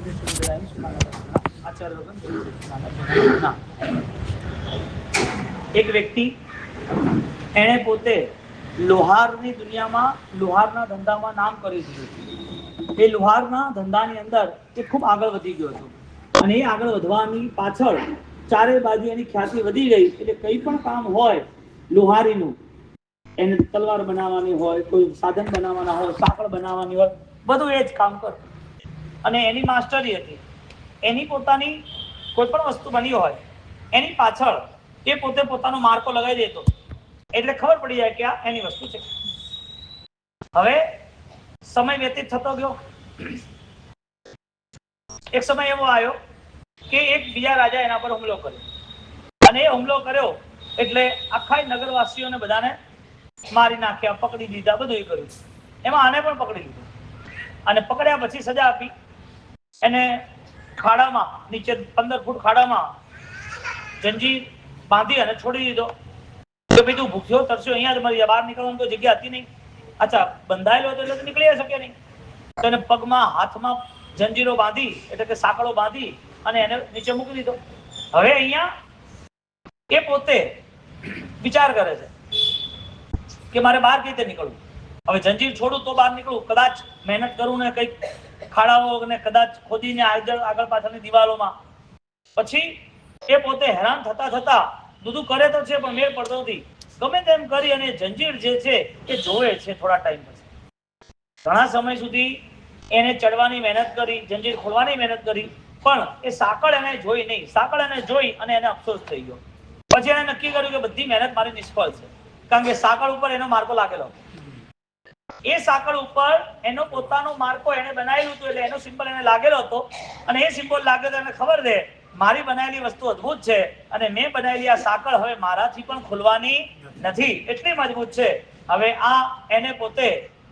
એક વ્યક્તિ એને પોતે લોહારની દુનિયામાં લોહારના ધંધામાં નામ કરી દીધું. એ લોહારના ધંધાની અંદર એ ખૂબ આગળ વધી ગયો હતો અને એ આગળ વધવાની પાછળ ચારે બાજુ એની ખ્યાતિ વધી ગઈ. એટલે કંઈ પણ કામ હોય લોહારીનું, એને તલવાર બનાવવાની હોય, કોઈ સાધન બનાવવાના હોય, સાંકળ બનાવવાની હોય, બધું એ જ કામ કરતું. અને એની માસ્ટરી હતી. એની પોતાની કોઈ પણ વસ્તુ બની હોય એની પાછળ એ પોતે પોતાનો માર્કો લગાવી દેતો, એટલે ખબર પડી જાય કે આ એની વસ્તુ છે. હવે સમય વ્યતીત થતો ગયો. એક સમય એવો આવ્યો કે એક બીજા રાજા એના પર હુમલો કર્યો અને એ હુમલો કર્યો એટલે આખા નગરવાસીઓને બધાને મારી નાખ્યા, પકડી દીધા, બધું એ કર્યું. એમાં આને પણ પકડી લીધો અને પકડ્યા પછી સજા આપી. એને ખાડામાં, નીચે 15 ફૂટ ખાડામાં જંજીર બાંધી અને છોડી દીધો કે ભાઈ તું ભૂખ્યો તરસ્યો અહીંયા જ મરી જા, બહાર નીકળવાની કોઈ જગ્યા હતી નહીં. અચ્છા, બંધાયેલો હતો એટલે નીકળી શકે નહીં. તો એને પગમાં હાથમાં જંજીરો બાંધી, એટલે કે સાંકળો બાંધી અને એને નીચે મૂકી દીધો. હવે અહીંયા એ પોતે વિચાર કરે છે કે મારે બહાર કઈ રીતે નીકળવું. હવે જંજીર છોડું તો બહાર નીકળું, કદાચ મહેનત કરું ને કંઈક ખાડાઓ ને કદાચ ખોદીને આગળ પાછળની દિવાલોમાં. પછી એ પોતે હેરાન થતા થતા બધું કરે તો છે પણ મેળ પડતો નથી. ગમે તેમ કરી અને જંજીર જે છે એ જોવે છે. થોડા ટાઈમ પછી ઘણા સમય સુધી એને ચડવાની મહેનત કરી, જંજીર ખોલવાની મહેનત કરી, પણ એ સાંકળ એને જોઈ નહીં. સાંકળ એને જોઈ અને એને અફસોસ થઈ ગયો. પછી એને નક્કી કર્યું કે બધી મહેનત મારી નિષ્ફળ છે, કારણ કે સાંકળ ઉપર એનો માર્કો લાગેલો. એ સાંકળ ઉપર એનો પોતાનો માર્કો એને બનાવેલું હતું, એટલે એનો સિમ્બોલ એને લાગેલો હતો. અને એ સિમ્બોલ લાગ્યો તો એને ખબર છે મારી બનાવેલી વસ્તુ અદ્ભુત છે અને મેં બનાવેલી આ સાંકળ હવે મારાથી પણ ખોલવાની નથી, એટલી મજબૂત છે. હવે આ એને પોતે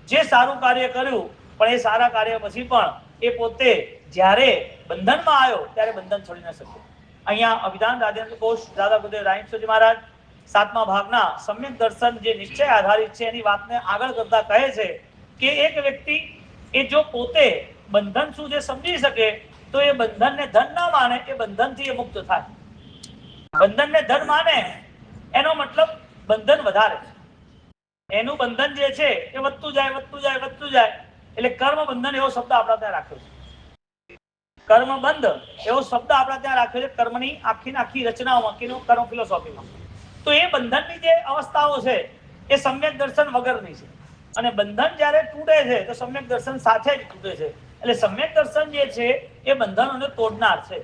જે સારું કાર્ય કર્યું, પણ એ સારા કાર્ય પછી પણ એ પોતે જ્યારે બંધનમાં આવ્યો ત્યારે બંધન છોડી ન શક્યો. અહીંયા અભિધાન રાજેન્દ્ર કોશ દાદા ગુરુદેવ રાયમસોજી મહારાજ 7મા ભાગના સમ્યક દર્શન જે નિશ્ચય આધારિત છે એની વાતને આગળ કરતા કહે છે કે એક વ્યક્તિ એ જો પોતે બંધન શું છે સમજી શકે તો એ બંધનને ધન ના માને, એ બંધનથી એ મુક્ત થાય. બંધનને ધન માને એનો મતલબ બંધન વધારે, એનું બંધન જે છે એ વધતું જાય, વધતું જાય, વધતું જાય. એટલે કર્મ બંધન એવો શબ્દ આપણા ત્યાં રાખ્યો છે. કર્મ બંધ એવો શબ્દ આપણા ત્યાં રાખ્યો છે કર્મની આખી રચનાઓમાં, કર્મ ફિલોસોફીમાં. તો એ બંધનની જે અવસ્થાઓ છે એ સમ્યક દર્શન વગરની છે. અને બંધન જ્યારે તૂટે છે તો સમ્યક દર્શન સાથે જ તૂટે છે. એટલે સમ્યક દર્શન જે છે એ બંધનોને તોડનાર છે.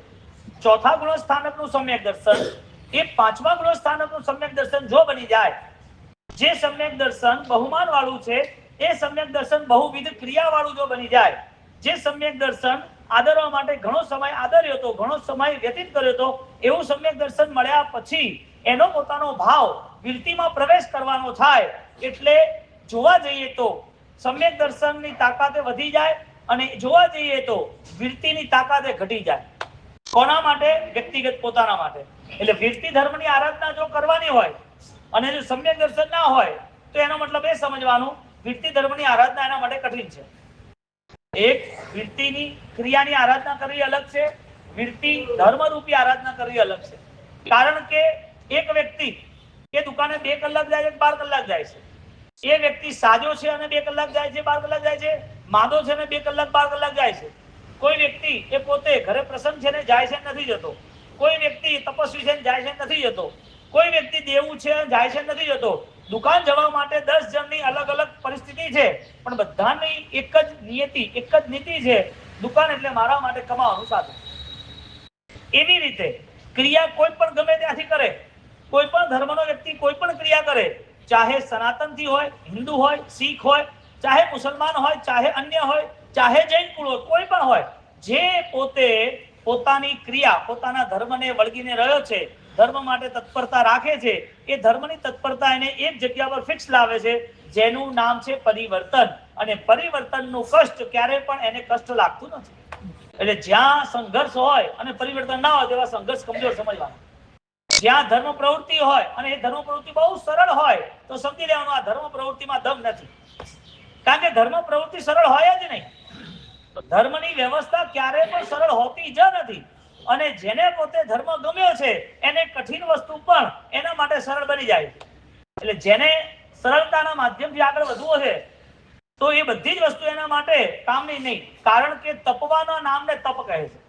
ચોથા ગુણસ્થાનકનું સમ્યક દર્શન એ 5મા ગુણસ્થાનકનું સમ્યક દર્શન જો બની જાય, જે સમ્યક દર્શન બહુમાન વાળું છે એ સમ્યક દર્શન બહુવિધ ક્રિયા વાળું જો બની જાય, જે સમ્યક દર્શન આદરવા માટે ઘણો સમય આદર્યો હતો, ઘણો સમય વ્યતીત કર્યો હતો, એવું સમ્યક દર્શન મળ્યા પછી એનો પોતાનો ભાવ વિરતિમાં પ્રવેશ કરવાનો થાય. એટલે જોવા જઈએ તો સમ્યક દર્શનની તાકાતે વધી જાય અને જોવા જઈએ તો વિરતિની તાકાતે ઘટી જાય. કોના માટે? વ્યક્તિગત પોતાના માટે. એટલે વિરતિ ધર્મની આરાધના જો કરવાની હોય અને જો સમ્યક દર્શન ના હોય તો એનો મતલબ એ સમજવાનું વિરતિ ધર્મની આરાધના એના માટે કઠિન છે. એક વિરતિની ક્રિયાની આરાધના કરવી અલગ છે, વિરતિ ધર્મરૂપી આરાધના કરવી અલગ છે. કારણ કે એક વ્યક્તિ એ દુકાને 2 કલાક જાય છે, 12 કલાક જાય છે. એ વ્યક્તિ સાજો છે અને 2 કલાક જાય છે, 12 કલાક જાય છે. માદો છે અને 2 કલાક 12 કલાક જાય છે. કોઈ વ્યક્તિ એ પોતે ઘરે પ્રસંગ છે ને જાય છે નથી જતો. કોઈ વ્યક્તિ તપસ્વી છે ને જાય છે નથી જતો. કોઈ વ્યક્તિ દેવું છે જાય છે નથી જતો. દુકાન જવા માટે 10 જણની અલગ અલગ પરિસ્થિતિ છે, પણ બધાની એક જ નિયતિ, એક જ નીતિ છે, દુકાન એટલે મારા માટે કમાવાનું સાધન. એવી રીતે ક્રિયા કોઈ પણ ગમે ત્યાંથી કરે, કોઈ પણ ધર્મનો વ્યક્તિ કોઈ પણ ક્રિયા કરે, ચાહે સનાતનથી હોય, હિન્દુ હોય, શીખ હોય, ચાહે મુસલમાન હોય, ચાહે અન્ય હોય, ચાહે જૈન કુળ હોય, કોઈ પણ હોય, જે પોતે પોતાની ક્રિયા પોતાના ધર્મને વળગીને રહ્યો છે, ધર્મ માટે તત્પરતા રાખે છે, એ ધર્મની તત્પરતા એને એક જગ્યા પર ફિક્સ લાવે છે, જેનું નામ છે પરિવર્તન. અને પરિવર્તનનું કષ્ટ ક્યારે પણ એને કષ્ટ લાગતું નથી. એટલે જ્યાં સંઘર્ષ હોય અને પરિવર્તન ના હોય તેવા સંઘર્ષ કમજોર સમજવાનો. જ્યાં ધર્મ પ્રવૃત્તિ હોય અને એ ધર્મ પ્રવૃત્તિ બહુ સરળ હોય તો સમજી લેવાનું આ ધર્મ પ્રવૃત્તિમાં દમ નથી. કારણ કે ધર્મ પ્રવૃત્તિ સરળ હોય જ નહીં. ધર્મની વ્યવસ્થા ક્યારે પણ સરળ હોતી જ નથી, અને જેને પોતે ધર્મ ગમ્યો છે એને કઠિન વસ્તુ પણ એના માટે સરળ બની જાય છે. એટલે જેને સરળતાના માધ્યમથી આગળ વધવું છે તો એ બધી જ વસ્તુ એના માટે કામની નહીં, કારણ કે તપવાના નામને તપ કહે છે.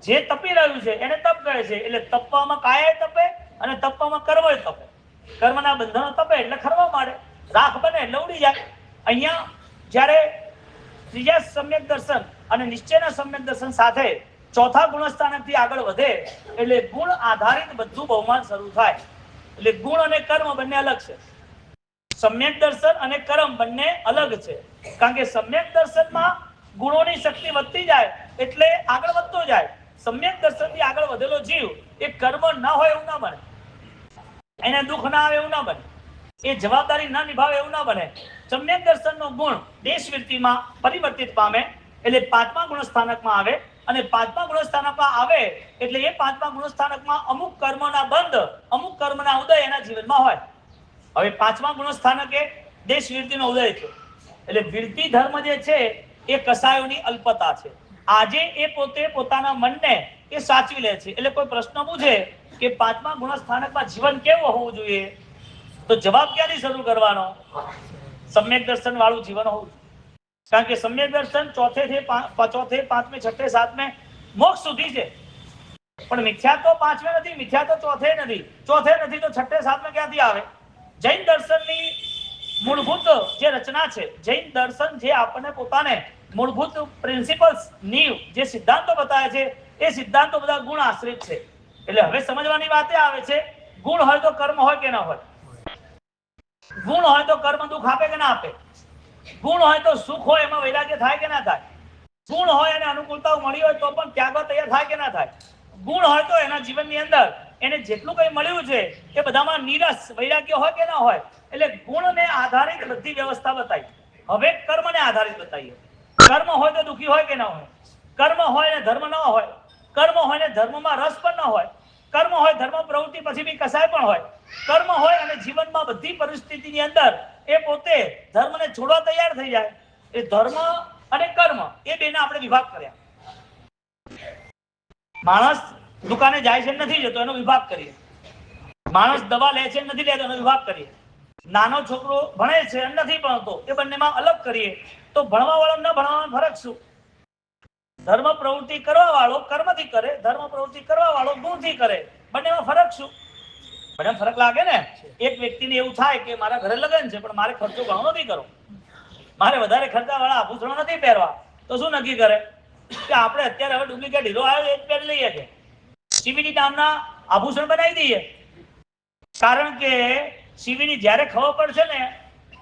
જે તપી રહ્યું છે એને તપ કહે છે. એટલે તપવામાં કાયા તપે અને તપવામાં કર્મ તપે. કર્મના બંધનો તપે એટલે ખરવા માંડે, રાખ બને એટલે ઉડી જાય. અહીંયા જ્યારે ત્રીજા સમ્યક દર્શન અને નિશ્ચયના સમ્યક દર્શન સાથે ચોથા ગુણસ્થાનકથી આગળ વધે એટલે ગુણ આધારિત બધું બહુમાન શરૂ થાય. એટલે ગુણ અને કર્મ બંને અલગ છે. સમ્યક દર્શન અને કર્મ બંને અલગ છે, કારણ કે સમ્યક દર્શનમાં ગુણોની શક્તિ વધતી જાય એટલે આગળ વધતો જાય. સમ્યક દર્શનથી આગળ વધેલો જીવ એ કર્મ ના હોય એવું ના બને, એને દુઃખ ના આવે એવું ના બને, એ જવાબદારી ના નિભાવે એવું ના બને. સમ્યક દર્શનનો ગુણ દેશવૃત્તિમાં પરિવર્તિત પામે એટલે પાંચમા ગુણસ્થાનકમાં આવે, અને પાંચમા ગુણસ્થાનકમાં આવે એટલે એ પાંચમા ગુણસ્થાનકમાં અમુક કર્મના બંધ, અમુક કર્મના ઉદય એના જીવનમાં હોય. હવે પાંચમા ગુણસ્થાનકે દેશવૃત્તિનો ઉદય છે, એટલે વૃત્તિ ધર્મ જે છે એ કસાયોની અલ્પતા છે. આજે એ પોતે પોતાના મનને એ સાચવી લે છે. એટલે કોઈ પ્રશ્ન પૂછે કે પાંચમા ગુણસ્થાનકમાં જીવન કેવું હોવું જોઈએ, તો જવાબ ક્યાંથી શરૂ કરવાનો? સમ્યક દર્શન વાળું જીવન હોવું જોઈએ, કારણ કે સમ્યક દર્શન ચોથે પાંચમે છઠ્ઠે સાતમે મોક્ષ સુધી છે, પણ મિથ્યા તો પાંચમે નથી, મિથ્યા તો ચોથે નથી, ચોથે નથી તો છઠ્ઠે સાતમે ક્યાંથી આવે? જૈન દર્શનની મૂળભૂત જે રચના છે, જૈન દર્શન જે આપણને પોતાને મૂળભૂત પ્રિન્સિપલ્સ, નીવ, જે સિદ્ધાંતો બતાવે છે એ સિદ્ધાંતો બધા ગુણ આશ્રિત છે. એટલે હવે સમજવાની વાત આવે છે, ગુણ હોય તો કર્મ હોય કે ના હોય, ગુણ હોય તો કર્મ દુઃખ આપે કે ના આપે, ગુણ હોય તો સુખ હોય એમાં વૈરાગ્ય થાય કે ના થાય, ગુણ હોય અને અનુકૂળતાઓ મળી હોય તો પણ ત્યાગવા તૈયાર થાય કે ના થાય, ગુણ હોય તો એના જીવનની અંદર એને જેટલું કંઈ મળ્યું છે એ બધામાં નીરસ વૈરાગ્ય હોય કે ના હોય. એટલે ગુણને આધારિત બધી વ્યવસ્થા બતાવી. હવે કર્મને આધારિત બતાવીએ. કર્મ હોય તો દુઃખી હોય કે ના હોય, કર્મ હોય ને ધર્મ ન હોય, કર્મ હોય ને ધર્મમાં રસ પણ ન હોય, કર્મ હોય ધર્મ પ્રવૃત્તિ પછી બી કસાય પણ હોય, કર્મ હોય અને જીવનમાં બધી પરિસ્થિતિની અંદર એ પોતે ધર્મને છોડવા તૈયાર થઈ જાય. એ ધર્મ અને કર્મ એ બેના આપણે વિભાગ કર્યા. માણસ દુકાને જાય છે નથી જતો એનો વિભાગ કરીએ, માણસ દવા લે છે નથી લેતો એનો વિભાગ કરીએ, નાનો છોકરો ભણે છે નથી ભણતો એ બંનેમાં અલગ કરીએ. તો ભણવા વાળો ન ભણવામાં ફરક શું? ધર્મ પ્રવૃત્તિ કરવા વાળો કર્મથી કરે, ધર્મ પ્રવૃત્તિ કરવા વાળો ગુણથી કરે, બંનેમાં ફરક શું? બંને ફરક લાગે ને. એક વ્યક્તિને એવું થાય કે મારા ઘરે લગ્ન છે પણ મારે ખર્ચો ઘણો નથી કરવો, મારે વધારે ખર્ચા વાળા આભૂષણો નથી પહેરવા, તો શું નક્કી કરે કે આપણે અત્યારે હવે ડુપ્લિકેટ હીરો આવ્યો એ જ પહેરી લઈએ કે સીવીડી નામના આભૂષણ બનાવી દઈએ. કારણ કે સીવીડી જ્યારે ખબર પડશે ને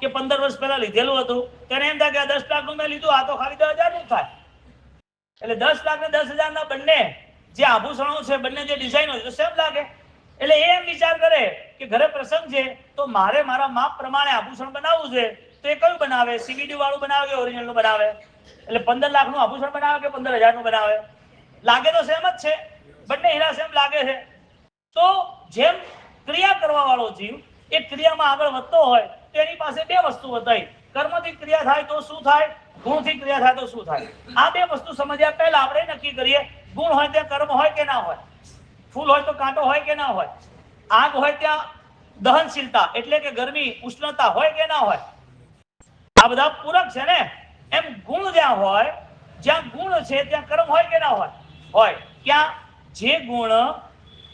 કે 15 વર્ષ પહેલા લીધેલું હતું તેને એમ થાય કે 10 લાખનું મેં લીધું, આ તો ખાલી 10,000 નું થાય. એટલે 10 લાખ ને 10,000 ના બંને જે આભૂષણો છે, બંને જે ડિઝાઇનો છે સેમ લાગે. એટલે એ એમ વિચાર કરે કે ઘરે પ્રસંગ છે તો મારે મારા માપ પ્રમાણે આભૂષણ બનાવવું છે, તો એ કયું બનાવે? સીવીડી વાળું બનાવે કે ઓરિજિનલ નું બનાવે? એટલે 15 લાખનું આભૂષણ બનાવે કે 15,000 નું બનાવે? લાગે તો સેમ જ છે, બંને હીરા સેમ લાગે છે. તો જેમ ક્રિયા કરવા વાળો જીવ એ ક્રિયામાં આગળ વધતો હોય તો એની પાસે બે વસ્તુ બતાવી. કર્મથી ક્રિયા થાય તો શું થાય, ગુણથી ક્રિયા થાય તો શું થાય. આ બે વસ્તુ સમજ્યા પહેલા આપણે નક્કી કરીએ ગુણ હોય ત્યાં કર્મ હોય કે ના હોય, ફૂલ હોય તો કાંટો હોય કે ના હોય, આગ હોય ત્યાં દહનશીલતા એટલે કે ગરમી ઉષ્ણતા હોય કે ના હોય. આ બધા પૂરક છે ને. એમ ગુણ જ્યાં હોય, જ્યાં ગુણ છે ત્યાં કર્મ હોય કે ના હોય? હોય. ક્યાં? જે ગુણ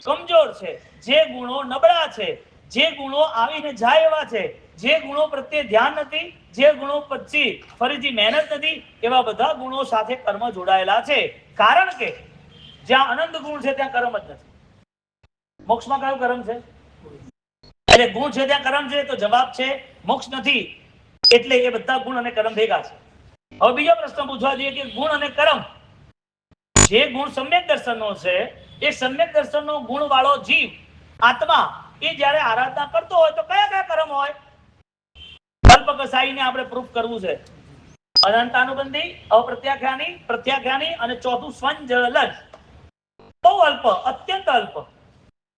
કમજોર છે, જે ગુણો નબળા છે, જે ગુણો આવીને જાય એવા છે, જે ગુણો પ્રત્યે ધ્યાન નથી, જે ગુણો પછી ફરીથી મહેનત નથી, એવા બધા ગુણો સાથે કર્મ જોડાયેલા છે. કારણ કે જ્યાં અનંત ગુણ છે ત્યાં કર્મ જ નથી. મોક્ષમાં કયું કર્મ છે? એટલે ગુણ છે ત્યાં કર્મ છે, તો જવાબ છે મોક્ષ નથી. એટલે એ બધા ગુણ અને કર્મ ભેગા છે. હવે બીજો પ્રશ્ન પૂછવા જોઈએ કે ગુણ અને કર્મ, જે ગુણ સમ્યક દર્શનનો છે એ સમ્યક દર્શનનો ગુણ વાળો જીવ આત્મા એ જ્યારે આરાધના કરતો હોય તો કયા કયા કર્મ હોય? કલ્પકસાઈને આપણે પ્રૂફ કરવું છે. અનંતાનુબંધી, અપ્રત્યાખ્યાની, પ્રત્યાખ્યાની અને ચોથું સ્વંજલજ. બહુ અલ્પ, અત્યંત અલ્પ.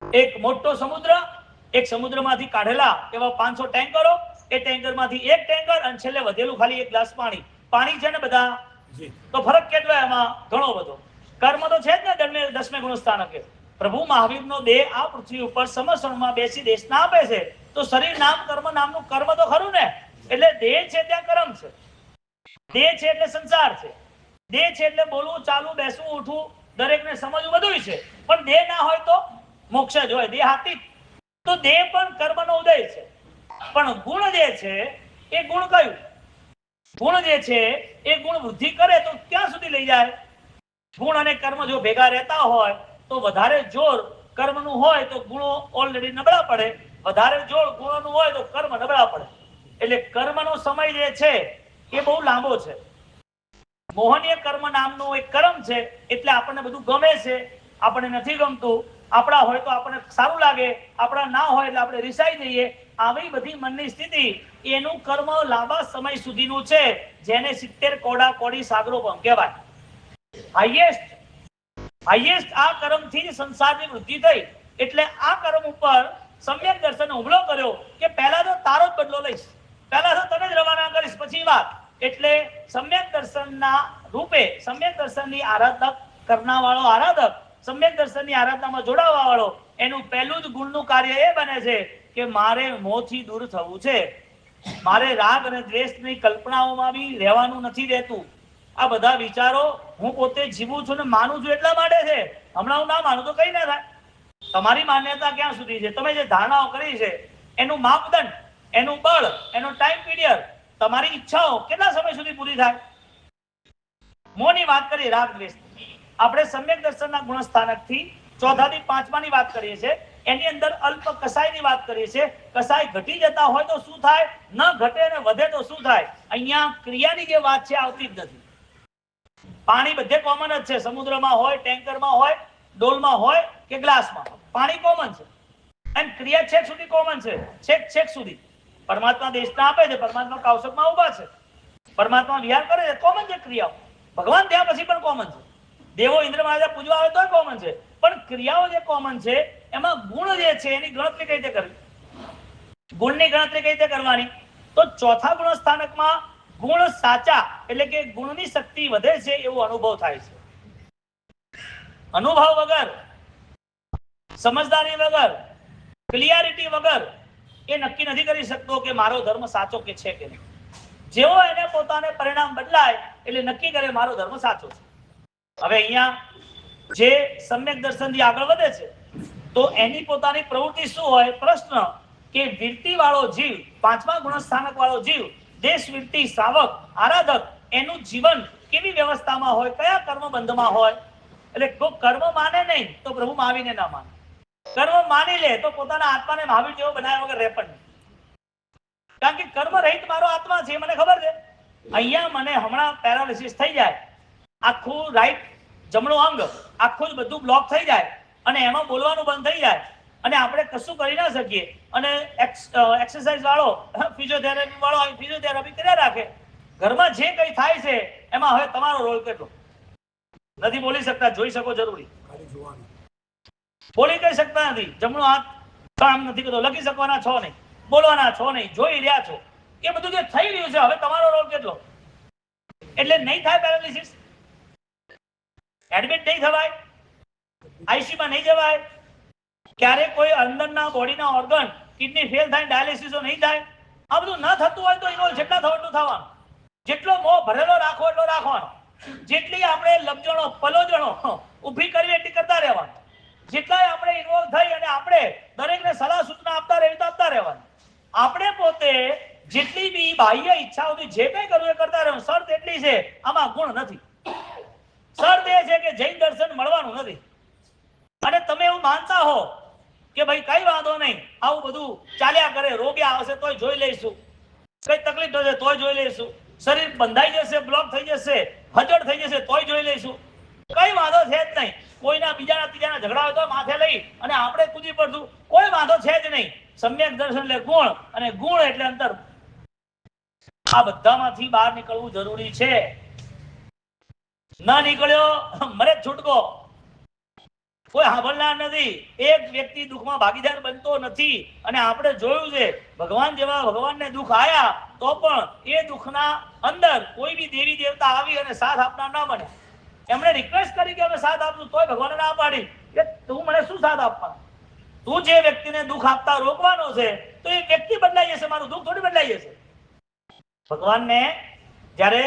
એક મોટો સમુદ્ર, એક સમુદ્રમાંથી કાઢેલા એવા 500 ટેન્કરો, એ ટેન્કરમાંથી એક ટેન્કર અને છેલ્લે વધેલું ખાલી એક ગ્લાસ પાણી. પાણી છે ને બધા તો ફરક કેટલો એમાં? ઘણો બધો. કર્મ તો છે જ ને 10મે ગુણ સ્થાનકે. પ્રભુ મહાવીરનો દેહ આ પૃથ્વી ઉપર સમસણમાં બેસી દેશના આપે છે, તો શરીર નામ કર્મ નામનું કર્મ તો ખરું ને. એટલે દેહ છે ત્યાં કર્મ છે, દેહ છે એટલે સંસાર છે, દેહ છે એટલે બોલવું ચાલવું બેસવું ઉઠવું દરેકને સમજવું બધું છે. પણ દેહ ના હોય તો મોક્ષ જ હોય, દેહાતીત. તો દેહ પણ કર્મનો ઉદય છે. પણ ગુણ જે છે એ ગુણ કયું? ગુણ જે છે એ ગુણ વૃદ્ધિ કરે તો ક્યાં સુધી લઈ જાય? ગુણ અને કર્મ જો ભેગા રહેતા હોય તો વધારે જોર કર્મનું હોય તો ગુણો ઓલરેડી નબળા પડે, વધારે જોર ગુણોનું હોય તો કર્મ નબળા પડે. એટલે કર્મનો સમય જે છે એ બહુ લાંબો છે. મોહનીય કર્મ નામનું એક કર્મ છે એટલે આપણને બધું ગમે છે, આપણને નથી ગમતું. આપણા હોય તો આપણને સારું લાગે, આપણા ના હોય એટલે આપણે રિસાઈ જઈએ. આવી બધી મનની સ્થિતિ, એનું કર્મ લાંબા સમય સુધીનું છે, જેને 70 કોડા કોડી સાગરો પણ કહેવાય. હાઈએસ્ટ આ કર્મથી જ સંસારની વૃદ્ધિ થઈ. એટલે આ કર્મ ઉપર સમ્યક દર્શન હુમલો કર્યો કે પહેલા તો તારો જ બદલો લઈશ, પહેલા તો તને જ રવાના કરીશ, પછી વાત. એટલે સમ્યક દર્શનના રૂપે સમ્યક દર્શનની આરાધના કરનાર વાળો આરાધક, સમ્યક દર્શનની આરાધનામાં જોડાવા વાળો, એનું પહેલું જ ગુણનું કાર્ય એ બને છે કે મારે મોહથી દૂર થવું છે, મારે રાગ અને દ્વેષની કલ્પનાઓમાં બી રહેવાનું નથી રહેતું. આ બધા વિચારો હું પોતે જીવું છું ને માનું છું એટલા માટે છે. હમણાં હું ના માનું તો કઈ ના થાય. તમારી માન્યતા ક્યાં સુધી છે? તમે જે ધારણાઓ કરી છે એનું માપદંડ, એનું બળ, એનો ટાઈમ પીરિયડ, તમારી ઈચ્છાઓ કેટલા સમય સુધી પૂરી થાય? મોની વાત કરીએ, રાગ દ્વેષ. આપણે સમ્યક દર્શનના ગુણસ્થાનકથી ચોથાથી પાંચમાની વાત કરીએ છીએ. એની અંદર અલ્પ કસાયની વાત કરીએ છીએ. કસાય ઘટી જતા હોય તો શું થાય, ન ઘટે અને વધે તો શું થાય? અહીંયા ક્રિયાની જે વાત છે આવતી જ નથી. પાણી બધે કોમન જ છે, સમુદ્રમાં હોય, ટેન્કરમાં હોય, ડોલમાં હોય કે ગ્લાસમાં, પાણી કોમન છે. અને ક્રિયા છેક સુધી કોમન છે, છેક સુધી. પરમાત્મા દેશના આપે છે, પરમાત્મા કૌશકમાં ઉભા છે, પરમાત્મા વિહાર કરે છે, કોમન છે ક્રિયાઓ. ભગવાન ત્યાં પછી પણ કોમન છે, દેવો ઇન્દ્ર મહારાજા પૂજવા આવે તો કોમન છે. પણ ક્રિયાઓ જે કોમન છે એમાં ગુણ જે છે એની ગણતરી કઈ રીતે કરવી? ગુણની ગણતરી કઈ રીતે કરવાની? તો ચોથા ગુણ સ્થાનકમાં ગુણ સાચા એટલે કે ગુણની શક્તિ વધે છે એવો અનુભવ થાય છે. અનુભવ વગર, સમજદારી વગર, ક્લિયરિટી વગર એ નક્કી નથી કરી શકતો કે મારો ધર્મ સાચો કે છે કે નહીં. જેવો એને પોતાને પરિણામ બદલાય એટલે નક્કી કરે મારો ધર્મ સાચો છે. હવે અહીંયા જે સમ્યક દર્શનથી આગળ વધે છે તો એની પોતાની પ્રવૃત્તિ શું હોય? પ્રશ્ન કે વિરતિ વાળો જીવ, પાંચમા ગુણસ્થાનક વાળો જીવ, દેશ વિરતિ શ્રાવક આરાધક, એનું જીવન કેવી વ્યવસ્થામાં હોય, કયા કર્મ બંધમાં હોય? એટલે કોઈ કર્મ માને નહીં તો પ્રભુ મહાવીરને ના માને, કર્મ માની લે તો પોતાના આત્માને મહાવીર જેવો બનાવ્યા વગર રહે પણ નહીં. કારણ કે કર્મ રહિત મારો આત્મા છે, મને ખબર છે. અહીંયા મને હમણાં પેરાલિસિસ થઈ જાય, આખું રાઈટ જમણું અંગ આખું જ બધું બ્લોક થઈ જાય અને એમાં બોલવાનું બંધ થઈ જાય અને આપણે કશું કરી ના શકીએ અને એક્સરસાઇઝ વાળો, ફિઝિયોથેરાપી વાળો ફિઝિયોથેરાપી કર્યા રાખે. ઘરમાં જે કંઈ થાય છે એમાં હવે તમારો રોલ કેટલો? નથી બોલી શકતા, જોઈ શકો જરૂરી, બોલી કઈ શકતા નથી, જમણો હાથ કામ નથી કરતો, લખી શકવાના છો નહીં, બોલવાના છો નહીં, જોઈ રહ્યા છો. એ બધું જે થઈ રહ્યું છે હવે તમારો રોલ કેટલો? એટલે નહીં થાય પેરાલિસિસ, એડમિટ નહીં થવાય, આઈસીયુમાં નહીં જવાય, ક્યારે કોઈ અંદરના બોડીના ઓર્ગન કિડની ફેલ થાય, ડાયાલિસિસો નહીં થાય. આ બધું ન થતું હોય તો ઇન્વોલ્વ જેટલા થવું એટલું થવાનું, જેટલો મોહ ભરેલો રાખો એટલો રાખવાનો, જેટલી આપણે લપજણો પલોજણો ઊભી કરવી એટલી કરતા રહેવાનું, જેટલાય આપણે ઇન્વોલ્વ થઈ અને આપણે દરેકને સલાહ સૂચના આપતા રહેવી તો આપતા રહેવાનું. આપણે પોતે જેટલી બી બાહ્ય ઈચ્છાઓથી જે કંઈ કરવું એ કરતા રહેવું. શરત એટલી છે, આમાં ગુણ નથી. શરત એ છે કે જૈન દર્શન મળવાનું નથી. અને તમે એવું માનતા હો કે ભાઈ કઈ વાંધો નહીં, આવું બધું ચાલ્યા કરે, રોગ્યા આવશે તોય જોઈ લઈશું, કઈ તકલીફ થશે તોય જોઈ લઈશું, શરીર બંધાઈ જશે, બ્લોક થઈ જશે, હજળ થઈ જશે તોય જોઈ લઈશું, કઈ વાંધો છે જ નહીં. કોઈના બીજાના ત્રીજાના ઝઘડા હોય તો માથે લઈ અને આપણે કૂદી પડશું, કોઈ વાંધો છે જ નહીં. સમ્યક દર્શન એટલે ગુણ અને ગુણ એટલે અંતર. આ બધામાંથી બહાર નીકળવું જરૂરી છે. ન નીકળ્યો મરે છૂટકો. કોઈ સાંભળનાર નથી. એક વ્યક્તિ દુઃખમાં ભાગીદાર બનતો નથી. અને આપણે જોયું છે ભગવાન જેવા ભગવાનને દુઃખ આયા તો પણ એ દુઃખના અંદર કોઈ બી દેવી દેવતા આવી અને સાથ આપનાર ના બને. એમણે રિક્વેસ્ટ કરી કે અમે સાથ આપશું, તોય ભગવાને ના પાડી કે તું મને શું સાથ આપવાનો? તું જે વ્યક્તિને દુઃખ આપતા રોકવાનો છે તો એ વ્યક્તિ બદલાઈ જશે, મારું દુઃખ થોડી બદલાઈ જશે. ભગવાનને જ્યારે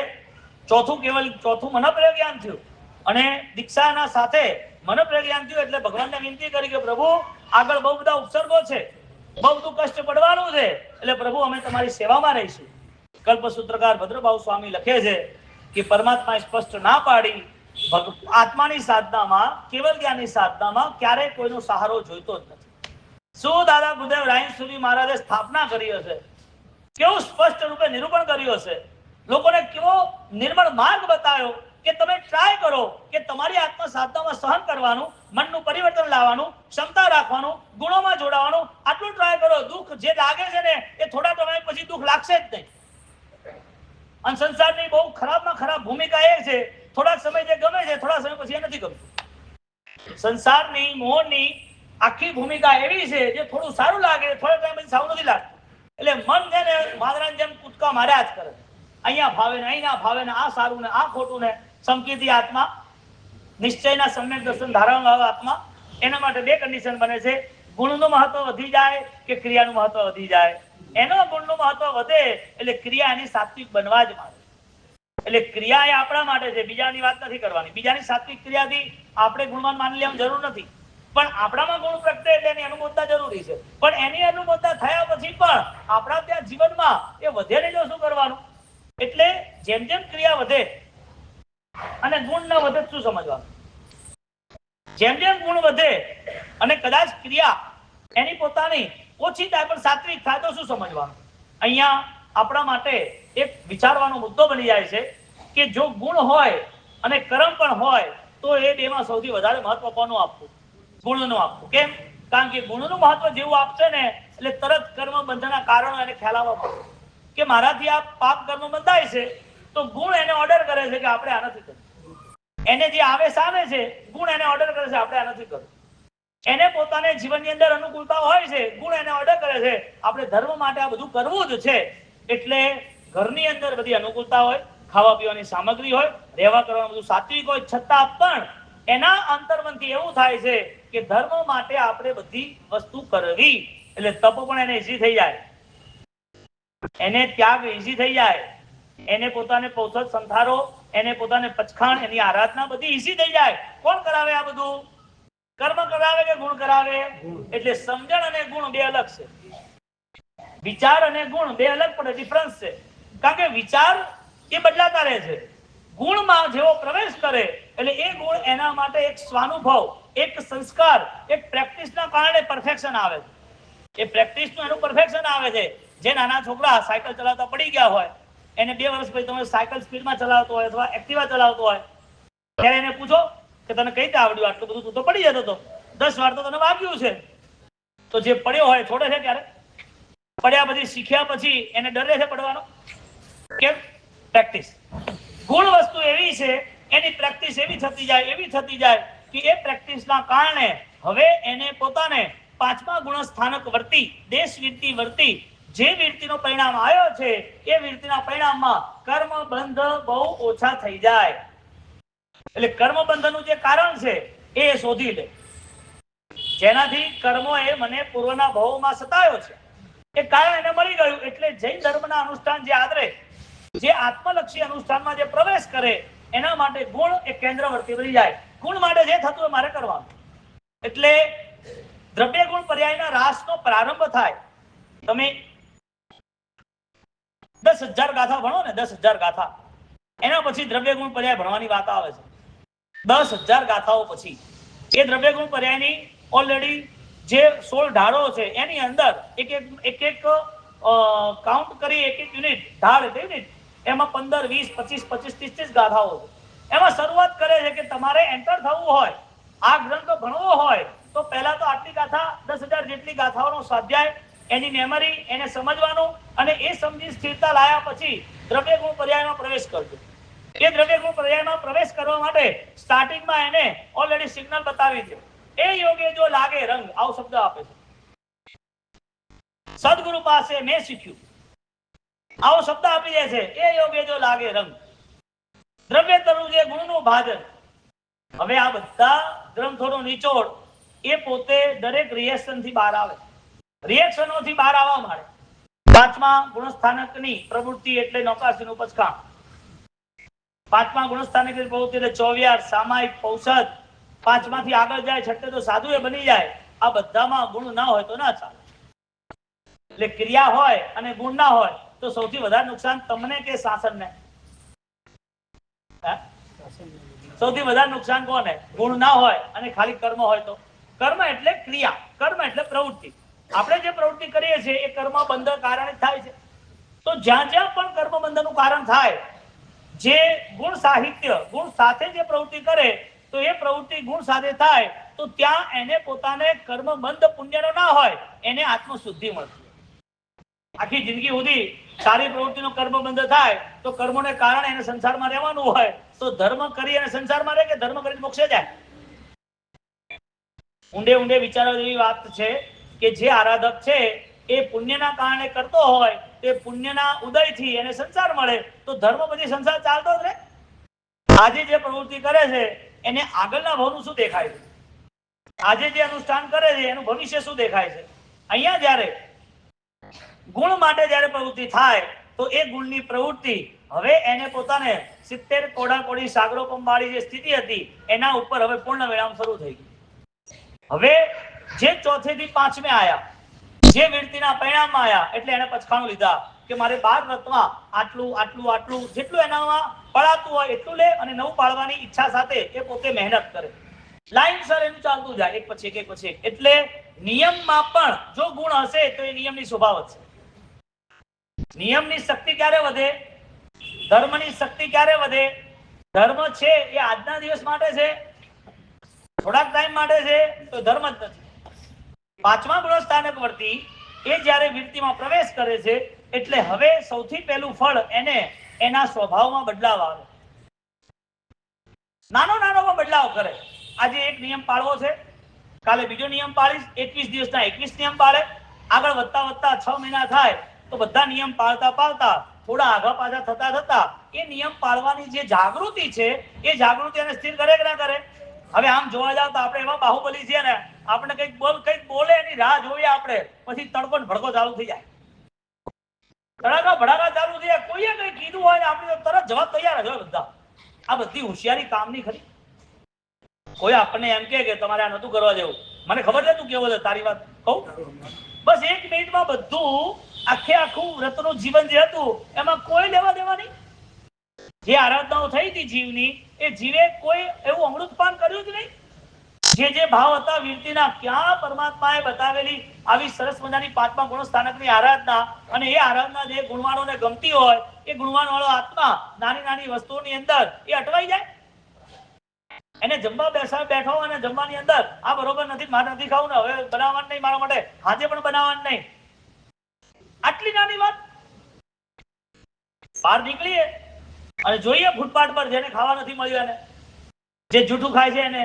ચોથું મનોપ્રજ્ઞાન થયું અને દીક્ષાના સાથે મનોપ્રજ્ઞાન થયું એટલે ભગવાનને વિનંતી કરી કે પ્રભુ આગળ બહુ બધા ઉપસર્ગો છે, બહુ બધું કષ્ટ પડવાનું છે, એટલે પ્રભુ અમે તમારી સેવામાં રહીશું. કલ્પસૂત્રકાર ભદ્રભાવ સ્વામી લખે છે કે પરમાત્માએ સ્પષ્ટ ના પાડી આત્માની સાધનામાં, કેવલ જ્ઞાનની સાધનામાં ક્યારેય કોઈનો સહારો જોઈતો જ નથી. શું દાદા ગુરુદેવ રાયન સુરી મહારાજે સ્થાપના કરી હશે, કેવું સ્પષ્ટ રૂપે નિરૂપણ કર્યું હશે, લોકોને કેવો નિર્મળ માર્ગ બતાવ્યો કે તમે ટ્રાય કરો કે તમારી આત્મા સાધનામાં સહન કરવાનું, મનનું પરિવર્તન લાવવાનું, ક્ષમતા રાખવાનું, ગુણોમાં જોડાવાનું, આટલું ટ્રાય કરો. દુઃખ જે લાગે છે ને એ થોડા સમય પછી દુઃખ લાગશે જ નહીં. અને સંસારની બહુ ખરાબમાં ખરાબ ભૂમિકા એ છે, થોડા સમય જે ગમે છે થોડા સમય પછી એ નથી ગમતું. સંસારની મોહની આખી ભૂમિકા એવી છે જે થોડું સારું લાગે, થોડા ટાઈમ પછી સારું નથી લાગતું. એટલે મન છે ને વાદળાની જેમ કૂદકા માર્યા જ કરે. અહીંયા ભાવે ને અહીંયા ભાવે ને, આ સારું ને આ ખોટું ને. સંકેતી આત્મા, નિશ્ચયના સમ્યક દર્શન ધારણવાળો આત્મા, એના માટે બે કન્ડિશન બને છે. ગુણનું મહત્વ વધી જાય કે ક્રિયાનું મહત્વ વધી જાય. એનો ગુણનું મહત્વ વધે એટલે ક્રિયા એની સાત્વિક બનવા જ માંગે. એટલે ક્રિયા એ આપણા માટે છે, બીજાની વાત નથી કરવાની. બીજાની સાત્વિક ક્રિયાથી આપણે ગુણવાન માની લેવાની જરૂર નથી, પણ આપણામાં ગુણ પ્રગટે એટલે એની અનુમોદતા જરૂરી છે. પણ એની અનુમોદતા થયા પછી પણ આપણા ત્યાં જીવનમાં એ વધે નહીં તો શું કરવાનું? એટલે જેમ જેમ ક્રિયા વધે અને ગુણ ન વધે શું સમજવાનું? જેમ જેમ ગુણ વધે અને કદાચ ક્રિયા એની પોતાની ઓછી થાય પણ સાત્વિક થાય તો શું સમજવાનું? અહીંયા આપણા માટે એક વિચારવાનો મુદ્દો બની જાય છે કે જો ગુણ હોય અને કર્મ પણ હોય તો એ બેમાં સૌથી વધારે મહત્વ કોનું આપવું? ગુણનું આપવું. કેમ? કારણ કે ગુણનું મહત્વ જેવું આપશે ને એટલે તરત કર્મ બંધના કારણો એને ખ્યાલ આવવા મળે કે મારાથી આ પાપ કર્મ બંધાય છે, તો ગુણ એને ઓર્ડર કરે છે કે આપણે આ નથી કરવું. એને જે આવેશ આવે છે, ગુણ એને ઓર્ડર કરે છે આપણે આ નથી કરવું. એને પોતાને જીવનની અંદર અનુકૂળતા હોય છે, ગુણ એને ઓર્ડર કરે છે આપણે ધર્મ માટે આ બધું કરવું જ છે. એટલે ઘરની અંદર બધી અનુકૂળતા હોય, ખાવા પીવાની સામગ્રી હોય, રહેવા કરવાનું બધું સાત્વિક હોય, છતાં પણ એના અંતર્મનથી એવું થાય છે કે ધર્મ માટે આપણે બધી વસ્તુ કરવી. એટલે તપ પણ એને ઈઝી થઈ જાય, એને ત્યાગ ઈઝી થઈ જાય, એને પોતાને પૌષધ સંથારો, એને પોતાને પચખાણ, એની આરાધના બધી ઈઝી થઈ જાય. કોણ કરાવે આ બધું? કર્મ કરાવે કે ગુણ કરાવે? એટલે સમજણ અને ગુણ બે અલગ છે. વિચાર અને ગુણ બે અલગ પડે, ડિફરન્સ છે. કારણ કે વિચાર એ બદલાતા રહે છે, ગુણમાં જેવો પ્રવેશ કરે એટલે એ ગુણ એના માટે એક સ્વાનુભવ, એક સંસ્કાર, એક પ્રેક્ટિસના કારણે પરફેક્શન આવે છે. એ પ્રેક્ટિસનું એનું પરફેક્શન આવે છે. જે નાના છોકરા સાયકલ ચલાવતા પડી ગયા હોય, એને 2 વર્ષ પછી તમે સાયકલ સ્પીડમાં ચલાવતો હોય અથવા એક્ટિવા ચલાવતો હોય ત્યારે એને પૂછો કે તને કઈ રીતે આવડ્યું? આટલું બધું તું તો પડી જતો હતો, 10 વાર તો તને વાગ્યું છે. તો જે પડ્યો હોય છોડે છે ત્યારે? પડ્યા પછી શીખ્યા પછી એને ડર રહે છે પડવાનો? કેમ? પ્રેક્ટિસ. ગુણ વસ્તુ એવી છે, એની પ્રેક્ટિસ એવી થતી જાય કે એ પ્રેક્ટિસના કારણે હવે એને પોતાને 5મા ગુણ સ્થાનક વર્તી, દેશ વીરતી વર્તી, જે વીરતીનો પરિણામ આવ્યો છે એ વીરતીના પરિણામમાં કર્મ બંધ બહુ ઓછા થઈ જાય. એટલે કર્મ બંધનું જે કારણ છે એ શોધી લે, જેનાથી કર્મો એ મને પૂર્વના ભવોમાં સતાયો છે એ કારણ એને મળી ગયું. એટલે જૈન ધર્મના અનુષ્ઠાન જે આદરે, જે આત્મલક્ષી અનુષ્ઠાનમાં જે પ્રવેશ કરે એના માટે ગુણ એ કેન્દ્રવર્તી બની જાય. ગુણ માટે જે થતું હોય મારે કરવાનું. એટલે દ્રવ્ય ગુણ પર્યાયના રાસનો પ્રારંભ થાય. તમે 10,000 ગાથા ભણો ને, 10,000 ગાથા, એના પછી દ્રવ્ય ગુણ પર્યાય ભણવાની વાત આવે છે. 10,000 ગાથાઓ પછી એ દ્રવ્ય ગુણ પર્યાયની ઓલરેડી જે 16 ઢાળો છે એની અંદર એક કાઉન્ટ કરી, એક યુનિટ, ઢાળ એટલે યુનિટ, એમાં 15, 20, 25, 25, 30 ગાથાઓ છે. એમાં શરૂઆત કરે છે કે તમારે એન્ટર થવું હોય, આ ગ્રંથ ભણવો હોય તો પહેલા તો આટલી ગાથા, 10,000 જેટલી ગાથાઓનો સ્વાધ્યાય, એની મેમરી, એને સમજવાનું, અને એ સમજી સ્થિરતા લાયા પછી દ્રવ્ય ગુણ પર્યાયમાં પ્રવેશ કરજો. એ દ્રવ્ય ગુણ પર્યાયમાં પ્રવેશ કરવા માટે સ્ટાર્ટિંગમાં એને ઓલરેડી સિગ્નલ બતાવી દો એ યોગે જો લાગે રંગ, આવો શબ્દ આપે છે. સદગુરુ પાસે મેં શીખ્યું, આવો શબ્દ આપી દે છે. એ યોગે જો લાગે રંગ, દ્રવ્ય તરુ જે ગુણનું ભાજન. હવે આ બધા ગ્રંથોનો નિચોડ એ પોતે દરેક રિએક્શન થી બહાર આવે, રિએક્શનો થી બહાર આવવા માંડે. પાંચમા ગુણસ્થાનકની પ્રવૃત્તિ એટલે નૌકાશીનું પચકાણ. પાંચમા ગુણસ્થાનકની પ્રવૃત્તિ એટલે ચોવ્યાર, સામાયિક, ઔષધ. પાંચમાંથી આગળ જાય, છઠ્ઠે તો સાધુ એ બની જાય. આ બધામાં ગુણ ના હોય તો ના ચાલે. એટલે ક્રિયા હોય અને ગુણ ના હોય તો સૌથી વધારે નુકસાન તમને કે શાસનને? સૌથી વધારે નુકસાન કોને? ગુણ ના હોય અને ખાલી કર્મ હોય તો. કર્મ એટલે ક્રિયા, કર્મ એટલે પ્રવૃત્તિ. આપણે જે પ્રવૃત્તિ કરીએ છીએ એ કર્મ બંધ કારણે થાય છે. તો જ્યાં જ્યાં પણ કર્મ બંધનું કારણ થાય, જે ગુણ સાહિત્ય, ગુણ સાથે જે પ્રવૃત્તિ કરે તો એ પ્રવૃત્તિ ગુણ સાથે થાય તો ત્યાં એને પોતાને કર્મ બંધ પુણ્યનો ના હોય, એને આત્મશુદ્ધિ મળતી. આખી જિંદગી સુધી સારી પ્રવૃત્તિનો કર્મ બંધ થાય તો કર્મોને કારણે એને સંસારમાં રહેવાનું હોય તો ધર્મ કરી અને સંસારમાં રહે કે ધર્મ કરીને મોક્ષે જાય? ઊંડે ઊંડે વિચારવા જેવી વાત છે કે જે આરાધક છે એ પુણ્યના કારણે કરતો હોય તે પુણ્યના ઉદયથી એને સંસાર મળે તો ધર્મ પછી સંસાર ચાલતો જ રહે. આજે જે પ્રવૃત્તિ કરે છે એને આગળના ભવનું શું દેખાય છે? આજે જે અનુષ્ઠાન કરે છે એનું ભવિષ્ય શું દેખાય છે? અહીંયા જ્યારે ગુણ માટે જ્યારે પ્રવૃત્તિ થાય તો એ ગુણની પ્રવૃત્તિ હવે એને પોતાને 70 કોડા કોડી સાગરો પંબાળી જે સ્થિતિ હતી એના ઉપર હવે પૂર્ણ વિરામ શરૂ થઈ ગયું. હવે જે ચોથે થી પાંચમે આયા, જે વીરતીના પરિણામમાં આયા એટલે એને પચખાણું લીધા કે મારે 12 રત્નમાં આટલું આટલું આટલું જેટલું એનામાં પડાતું હોય એટલું લે અને નવું પાડવાની ઈચ્છા સાથે એ પોતે મહેનત કરે. લાઈનસર એનું ચાલતું જાય, એક પછી એક પછી એક. એટલે નિયમમાં પણ જો ગુણ હશે તો એ નિયમની શોભા વધશે. નિયમની શક્તિ ક્યારે વધે? ધર્મની શક્તિ ક્યારે વધે? ધર્મ છે એ આજના દિવસ માટે છે, થોડાક ટાઈમ માટે છે તો ધર્મ જ નથી. પાંચમા ગુણસ્થાનક વર્તી એ જ્યારે વીરતીમાં પ્રવેશ કરે છે એટલે હવે સૌથી પહેલું ફળ એને એના સ્વભાવમાં બદલાવ આવે. નાનો નાનો બદલાવ કરે. આજે એક નિયમ પાળવો છે, કાલે બીજો નિયમ પાળીશ, 21 દિવસના 21 નિયમ પાળે. આગળ વધતા વધતા 6 મહિના થાય તો બધા નિયમ પાળતા પાળતા થોડા આગા પાછા થતા થતા એ નિયમ પાળવાની જે જાગૃતિ છે એ જાગૃતિ એને સ્થિર કરે કે ના કરે? હવે આમ જોવા જાવ તો આપણે એવા બાહુબલી છીએ ને, આપણે કંઈક બોલે એની રાહ જોઈએ આપણે, પછી તડકો ભડકો ચાલુ થઈ જાય, તડાકા ભડાકા ચાલુ થઈ જાય. કોઈએ કંઈ કીધું હોય ને આપણે તરત જવાબ તૈયાર જ હોય બધા. આ બધી હોશિયારી કામની ખરી? કોઈ આપણને એમ કે તમારે આ નતું કરવા જેવું, મને ખબર છે તું કેવો છે, તારી વાત કહું, બસ 1 મિનિટમાં બધું આખે આખું વ્રતનું જીવન જે હતું એમાં કોઈ લેવા દેવા નહીં. જે આરાધનાઓ થઈ હતી જીવની એ જીવે કોઈ એવું અમૃતપાન કર્યું જ નહીં. જે ભાવ હતા વીરતીના, ક્યાં પરમાત્માએ બતાવેલી આવી સરસ મજાની પાંચમા ગુણસ્થાનકની આરાધના, અને એ આરાધના જે ગુણવાળોને ગમતી હોય એ ગુણવાન વાળો આત્મા નાની નાની વસ્તુઓની અંદર એ અટવાઈ જાય. એને જમવા બેઠો અને જમવાની અંદર આ બરોબર નથી, મારે નથી ખાવું ને, હવે બનાવવાનું નહીં મારા માટે, આજે પણ બનાવવાનું નહીં. આટલી નાની વાત. બહાર નીકળીએ અને જોઈએ ફૂટપાથ પર જેને ખાવા નથી મળ્યું, એને જે જૂઠું ખાય છે, એને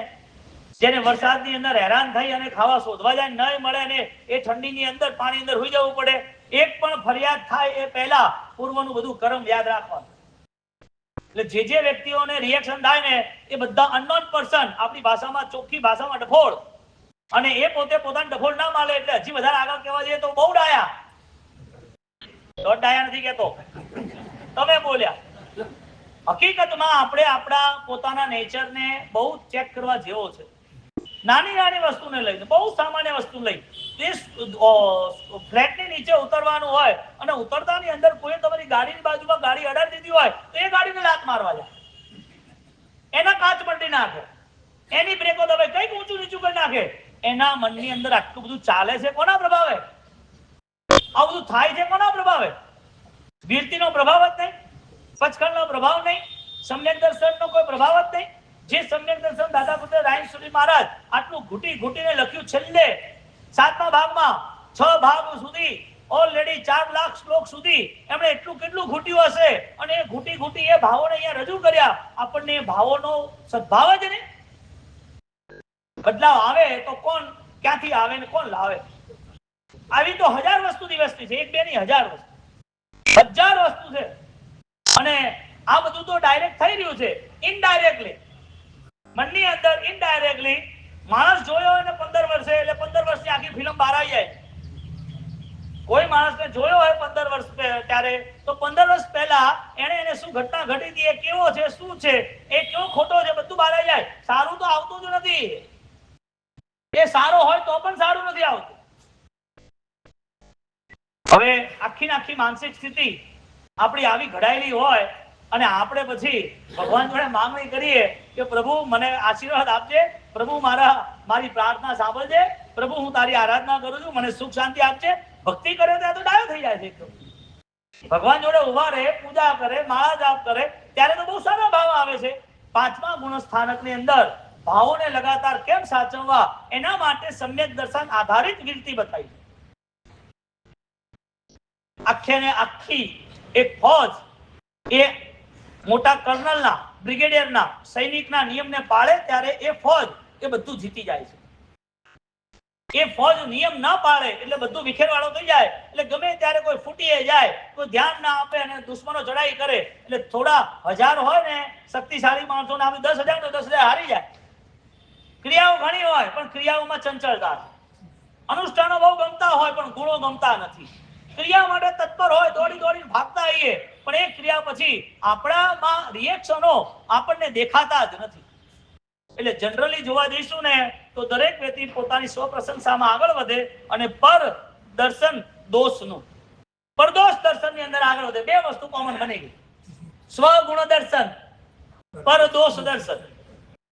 જેને વરસાદની અંદર હેરાન થઈ અને ખાવા શોધવા જાય નહીં મળે ને એ ઠંડીની અંદર પાણી અંદર હોઈ જવું પડે, એક પણ ફરિયાદ થાય એ પહેલા પૂર્વનું બધું કર્મ યાદ રાખવાનું. એટલે જે વ્યક્તિઓને રિએક્શન થાય ને એ બધા અનનોન પર્સન, આપણી ભાષામાં ચોખ્ખી ભાષામાં ડફોળ, અને એ પોતે પોતાને ડફોળ ના માલે એટલે હજી વધારે આગળ કહેવા જઈએ તો બહુ ડાયા. તો ડાયા નથી કહેતો, તમે બોલ્યા. હકીકતમાં આપણે આપણા પોતાના નેચરને બહુ ચેક કરવા જેવો છે. નાની નાની વસ્તુને લઈને, બહુ સામાન્ય વસ્તુ લઈ, ફ્લેટની નીચે ઉતરવાનું હોય અને ઉતરતાની અંદર કોઈ તમારી ગાડીની બાજુમાં ગાડી અડાડી દીધી હોય તો એ ગાડીને લાત મારવા જાય, એના કાચ પલટી નાખે, એની બ્રેકો દબાઈ કઈક ઊંચું નીચું કરી નાખે. એના મનની અંદર આટલું બધું ચાલે છે, કોના પ્રભાવે આ બધું થાય છે? કોના પ્રભાવે? વીરતીનો પ્રભાવ જ નહીં, પચખંડનો પ્રભાવ નહીં, સમ્યક દર્શનનો કોઈ પ્રભાવ જ નહીં. જે સમ્યક દર્શન દાદા પુત્ર રાયણ સુરી મહારાજ આટલું ઘૂટી ઘૂટીને લખ્યું, છેલ્લે 7મા ભાગમાં 6 ભાગ સુધી ઓલરેડી 4 લાખ શ્લોક સુધી એમણે એટલું કેટલું ઘૂટ્યું હશે, અને એ ઘૂટી ઘૂટી એ ભાવોને અહીંયા રજૂ કર્યા. આપણને એ ભાવોનો સદભાવ જ નહીં. બદલાવ આવે તો કોણ ક્યાંથી આવે ને કોણ લાવે? આવી તો 1000 વસ્તુ દિવસની છે, એક બે ની 1000 વસ્તુ, 1000 વસ્તુ છે. અને આ બધું તો ડાયરેક્ટ થઈ રહ્યું છે, ઇનડાયરેક્ટલી મનની અંદર ઇનડાયરેક્ટલી માણસ જોયો હોય ને 15 વર્ષે એટલે 15 વર્ષની આખી ફિલ્મ બહાર આવી જાય. કોઈ માણસને જોયો હોય 15 વર્ષ ત્યારે તો 15 વર્ષ પહેલા એને શું ઘટના ઘટી હતી, એ કેવો છે, શું છે, એ કેવો ખોટો છે, બધું બહાર આવી જાય. સારું તો આવતું જ નથી. એ સારો હોય તો પણ સારું નથી આવતું. હવે આખી માનસિક સ્થિતિ આપણી આવી ઘડાયેલી હોય અને આપણે પછી ભગવાન જોડે માંગણી કરીએ કે પ્રભુ મને આશીર્વાદ આપજે, પ્રભુ મારી પ્રાર્થના સાંભળજે, પ્રભુ હું તારી આરાધના કરું છું, મને સુખ શાંતિ આપજે. ભક્તિ કરે ત્યાં તો ડાયો થઈ જાય છે. ભગવાન જોડે ઉભા રહે, પૂજા કરે, માળા જાપ કરે ત્યારે તો બહુ સારા ભાવ આવે છે. 5મા ગુણ સ્થાનકની અંદર ભાવોને લગાતાર કેમ સાચવવા એના માટે સમ્યક દર્શન આધારિત વિરતી બતાવી. આખે ને આખી એક ફોજ એ મોટા કર્નલના, બ્રિગેડિયરના, સૈનિકના નિયમને પાળે ત્યારે એ ફોજ એ બધું જીતી જાય છે. એ ફોજ નિયમ ના પાળે એટલે બધું વિખેરવાળો થઈ જાય. એટલે ગમે ત્યારે કોઈ ફૂટીએ જાય, કોઈ ધ્યાન ના આપે અને દુશ્મનો ચડાઈ કરે એટલે થોડા 1000 હોય ને શક્તિશાળી માણસો ને 10,000 તો 10,000 હારી જાય. ક્રિયાઓ ઘણી હોય પણ ક્રિયાઓમાં ચંચળતા, અનુષ્ઠાનો બહુ ગમતા હોય પણ ગુણો ગમતા નથી. ક્રિયા માટે તત્પર હોય, દોડીને ભાગતા આવીએ પણ એ ક્રિયા પછી આપણામાં રિએક્શનો આપણને દેખાતા જ નથી. એટલે જનરલી જોવા જઈશું ને તો દરેક વ્યક્તિ પોતાની સ્વપ્રશંસામાં આગળ વધે અને પર દર્શન દોષનું, પરદોષ દર્શનની અંદર આગળ વધે. બે વસ્તુ કોમન બની ગઈ, સ્વગુણ દર્શન, પરદોષ દર્શન.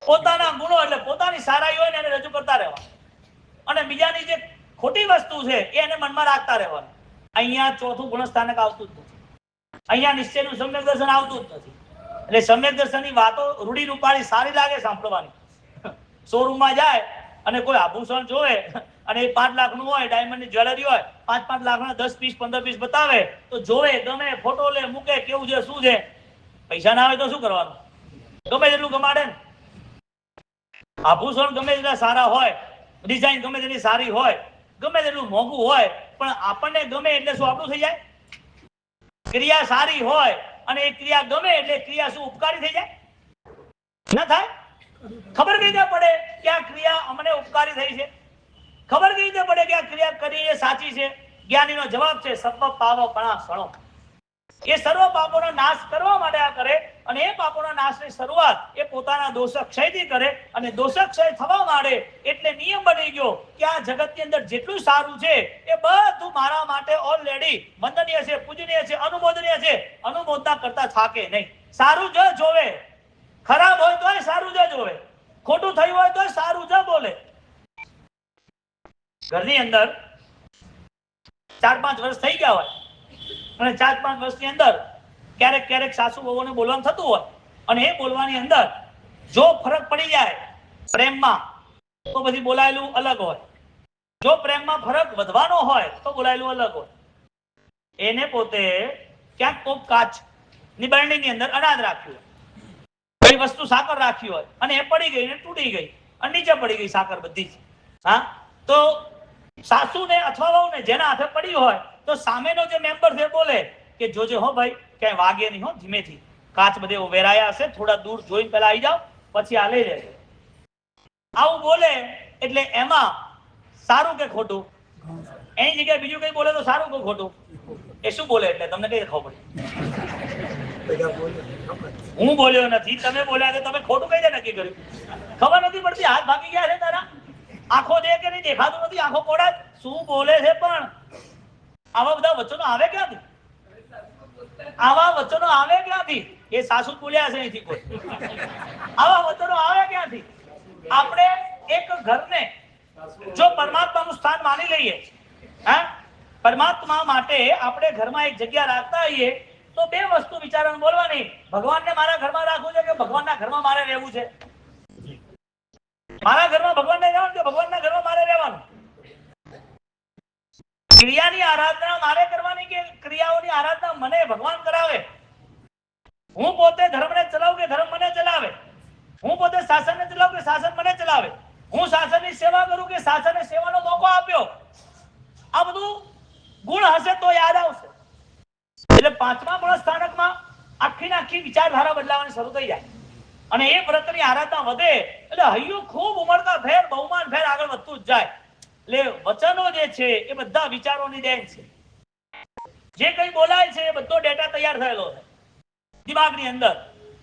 પોતાના ગુણો એટલે પોતાની સારાઈ હોય ને એને રજૂ કરતા રહેવા અને બીજાની જે ખોટી વસ્તુ છે એને મનમાં રાખતા રહેવાનું. અહીંયા ચોથું ગુણ સ્થાનક આવતું જ નથી. અહીંયા નિશ્ચયનું સમ્યક દર્શન આવતું જ નથી. એટલે સમ્યક દર્શનની વાતો રૂઢી રૂપાળી સારી લાગે સાંભળવાની. શોરૂમમાં જાય અને કોઈ આભૂષણ જોવે અને 5 લાખનું હોય, ડાયમંડની જ્વેલરી હોય, 5-5 લાખના 10 પીસ 15 પીસ બતાવે તો જોવે, ગમે, ફોટો લે, મૂકે, કેવું છે, શું છે. પૈસા ના આવે તો શું કરવાનું? ગમે તેટલું ગમાડે ને. આભૂષણ ગમે તેટલા સારા હોય, ડિઝાઇન ગમે તેટલી સારી હોય, ગમે તેટલું મોંઘું હોય, પણ આપણને ગમે એટલે શું આપણું થઈ જાય? ક્રિયા સારી હોય અને એ ક્રિયા ગમે એટલે ક્રિયા શું ઉપકારી થઈ જાય? ના થાય. ખબર કઈ રીતે પડે કે આ ક્રિયા અમને ઉપકારી થઈ છે? ખબર કઈ રીતે પડે કે આ ક્રિયા કરી એ સાચી છે? જ્ઞાનીનો જવાબ છે સર્વ પાપોપણા ક્ષણો. એ સર્વ પાપોનો નાશ કરવા માટે આ કરે અને એ પાપોના નાશની શરૂઆત એ પોતાના દોષક્ષયથી કરે અને દોષક્ષય થવા માંડે એટલે નિયમ બની ગયો કે આ જગતની અંદર જેટલું સારું છે એ બધું મારા માટે ઓલરેડી વંદનીય છે, પૂજનીય છે, અનુમોદનીય છે. અનુમોદના કરતા થાકે નહીં. સારું જ જોવે, ખરાબ હોય તોય સારું જ જોવે, ખોટું થયું હોય તો સારું જ બોલે. ઘરની અંદર 4-5 વર્ષ થઈ ગયા હોય અને 4-5 વર્ષની અંદર ક્યારેક સાસુ વહુને બોલવાનું થતું હોય અને એ બોલવાની અંદર જો ફરક પડી જાય પ્રેમમાં તો પછી બોલાયેલું અલગ હોય. જો પ્રેમમાં ફરક વધવાનો હોય તો બોલાયેલું અલગ હોય. એને પોતે ક્યાંક કોક કાચ ની બરણીની અંદર અનાજ રાખ્યું હોય, કઈ વસ્તુ સાકર રાખી હોય અને એ પડી ગઈ ને તૂટી ગઈ અને નીચે પડી ગઈ સાકર બધી જ. હા, તો સાસુને અથવા વહુને જેના હાથે પડી હોય તો સામેનો જે મેમ્બર છે બોલે કે જોજે હો ભાઈ ક્યાંય વાગે નહીં હો, ધીમેથી, કાચ બધે વેરાયા હશે, થોડા દૂર જોઈને પેલા આવી જાઓ, પછી આ લઈ લેજો. આવું બોલે એટલે એમાં સારું કે ખોટું? એની જગ્યાએ બીજું કઈ બોલે તો સારું કે ખોટું? એ શું બોલે એટલે તમને કઈ ખબર પડે? હું બોલ્યો નથી, તમે બોલ્યા તો તમે ખોટું કઈ રીતે નક્કી કર્યું? ખબર નથી પડતી. હાથ ભાગી ગયા છે તારા, આંખો દે કે નહીં દેખાતું નથી, આંખો કોડા શું બોલે છે. પણ આવા બધા વચનો આવે ક્યાંથી? આવા વચનો આવે ક્યાંથી? એ સાસુ બોલ્યા છે અહીંથી કોઈ. આવા વચનો આવે ક્યાંથી? આપણે એક ઘરને જો પરમાત્માનું સ્થાન માની લઈએ, હા, પરમાત્મા માટે આપણે ઘરમાં એક જગ્યા રાખતા હોઈએ તો બે વસ્તુ વિચારવાનું બોલવાની. ભગવાનને મારા ઘરમાં રાખવું છે કે ભગવાનના ઘરમાં મારે રહેવું છે? મારા ઘરમાં ભગવાનને રહેવાનું કે ભગવાનના ઘરમાં મારે રહેવાનું? ક્રિયાની આરાધના મારે કરવાની કે ક્રિયાઓની આરાધના મને ભગવાન કરાવે? હું પોતે ધર્મને ચલાવું કે ધર્મ મને ચલાવે? હું પોતે શાસનને ચલાવું કે શાસન મને ચલાવે? હું શાસનની સેવા કરું કે શાસનને સેવાનો મોકો આપ્યો, આ બધું ગુણ હશે તો યાદ આવશે. એટલે પાંચમા ગુણ સ્થાનકમાં આખી વિચારધારા બદલાવાની શરૂ થઈ જાય અને એ વ્રતની આરાધના વધે એટલે હૈયું ખૂબ ઉમળકા ફેર બહુમાન ફેર આગળ વધતું જ જાય. એટલે વચનો જે છે એ બધા વિચારોની દેન છે. જે કંઈ બોલાય છે એ બધો ડેટા તૈયાર થયેલો છે દિમાગની અંદર.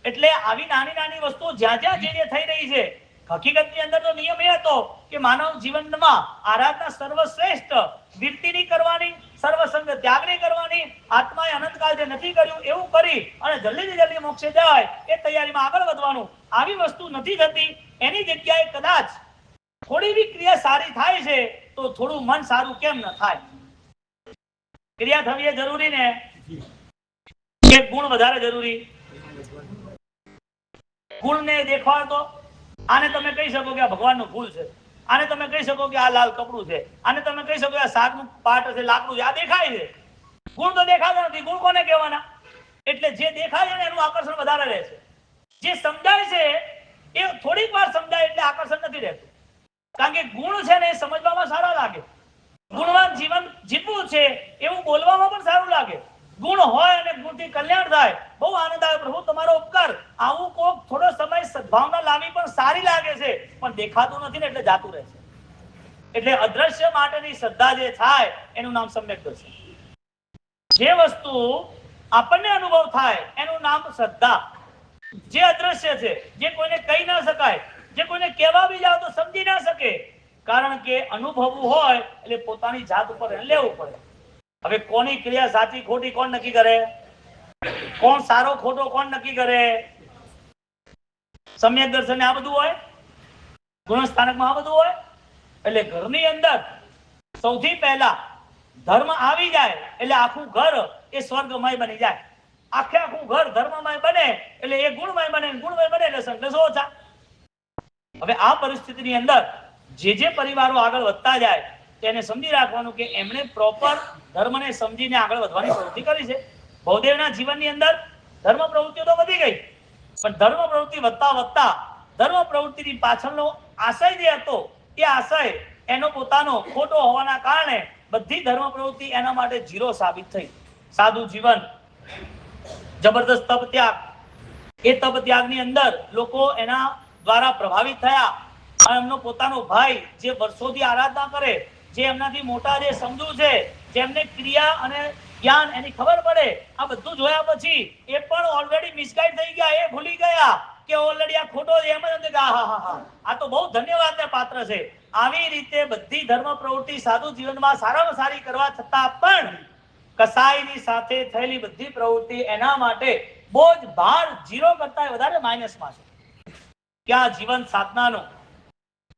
એટલે આવી નાની વસ્તુઓ જ્યાં જ્યાં જે થઈ રહી છે, હકીકતની અંદર તો નિયમ એ હતો કે માનવ જીવનમાં આરાધના સર્વશ્રેષ્ઠ વિરતિની કરવાની, સર્વસંગ ત્યાગની કરવાની, આત્માએ અનંતકાળ જે નથી કર્યું એવું કરી અને જલ્દી મોક્ષે જાય એ તૈયારીમાં આગળ વધવાનું. આવી વસ્તુ નથી થતી. એની જગ્યાએ કદાચ થોડી બી ક્રિયા સારી થાય છે તો થોડું મન સારું કેમ ન થાય? ક્રિયા થવી એ જરૂરી ને કે ગુણ વધારે જરૂરી? ગુણને દેખાડો, આને તમે કહી શકો કે આ ભગવાનનું ફૂલ છે, આને તમે કહી શકો કે આ લાલ કપડું છે, આને તમે કહી શકો કે આ શાકનું પાટ છે, લાકડું છે, આ દેખાય છે. ગુણ તો દેખાતા નથી. ગુણ કોને કહેવાના? એટલે જે દેખાય છે ને એનું આકર્ષણ વધારે રહે છે. જે સમજાય છે એ થોડીક વાર સમજાય એટલે આકર્ષણ નથી રહેતું. કારણ કે ગુણ છે ને એ સમજવામાં સારા લાગે. ગુણવાન જીવન જીવવું છે એવું બોલવામાં પણ સારું લાગે. ગુણ હોય અને ગુણથી કલ્યાણ થાય, બહુ આનંદ આવે. પ્રભુ તમારો ઉપકાર. આવું કોક થોડો સમય સદભાવના લાવી પણ સારી લાગે છે, પણ દેખાતું નથી ને એટલે જાતું રહે છે. એટલે અદ્રશ્ય માટેની શ્રદ્ધા જે થાય એનું નામ સમ્યક દર્શન. જે વસ્તુ આપણને અનુભવ થાય એનું નામ શ્રદ્ધા. જે અદ્રશ્ય છે, જે કોઈને કહી ના શકાય, જે કોઈને કહેવા બી જાવ તો સમજી ના શકે, કારણ કે અનુભવવું હોય એટલે પોતાની જાત ઉપર લેવું પડે. હવે કોની ક્રિયા સાચી ખોટી કોણ નક્કી કરે? કોણ સારો ખોટો કોણ નક્કી કરે? સમ્યક દર્શન આ બધું હોય, ગુણ સ્થાનકમાં આ બધું હોય. એટલે ઘરની અંદર સૌથી પહેલા ધર્મ આવી જાય એટલે આખું ઘર એ સ્વર્ગમય બની જાય. આખું ઘર ધર્મમય બને એટલે એ ગુણમય બને, ગુણમય બને એટલે સંઘર્ષો ઓછા. હવે આ પરિસ્થિતિની અંદર જે પરિવારો આગળ વધતા જાય તેને સમજી રાખવાનું કે એમણે પ્રોપર ધર્મને સમજીને આગળ વધવાની પ્રવૃત્તિ કરી છે. બહુદેવના જીવનની અંદર ધર્મ પ્રવૃત્તિઓ તો વધી ગઈ, પણ ધર્મ પ્રવૃત્તિ વધતા ધર્મ પ્રવૃત્તિની પાછળનો આશય જે હતો એ આશય એનો પોતાનો ખોટો હોવાના કારણે બધી ધર્મ પ્રવૃત્તિ એના માટે ઝીરો સાબિત થઈ. સાદું જીવન, જબરદસ્ત તપ ત્યાગ, એ તપ ત્યાગની અંદર લોકો એના દ્વારા પ્રભાવિત થયા અને એમનો પોતાનો ભાઈ જે વર્ષોથી આરાધના કરે, જે એમનાથી મોટા જે સમજુ છે, જેમને ક્રિયા અને જ્ઞાન એની ખબર પડે, આ બધું જોયા પછી એ પણ ઓલરેડી મિસગાઈડ થઈ ગયા. એ ભૂલી ગયા કે ઓલરેડી આ ખોટો છે. એમ જ નથી કે આ તો બહુ ધન્યવાદને પાત્ર છે. આવી રીતે બધી ધર્મ પ્રવૃત્તિ સાદું જીવનમાં સારામાં સારી કરવા છતાં પણ કસાઈની સાથે થયેલી બધી પ્રવૃત્તિ એના માટે બોજ ભાર ઝીરો કરતા વધારે માઇનસમાં છે. ક્યાં જીવન સાધનાનું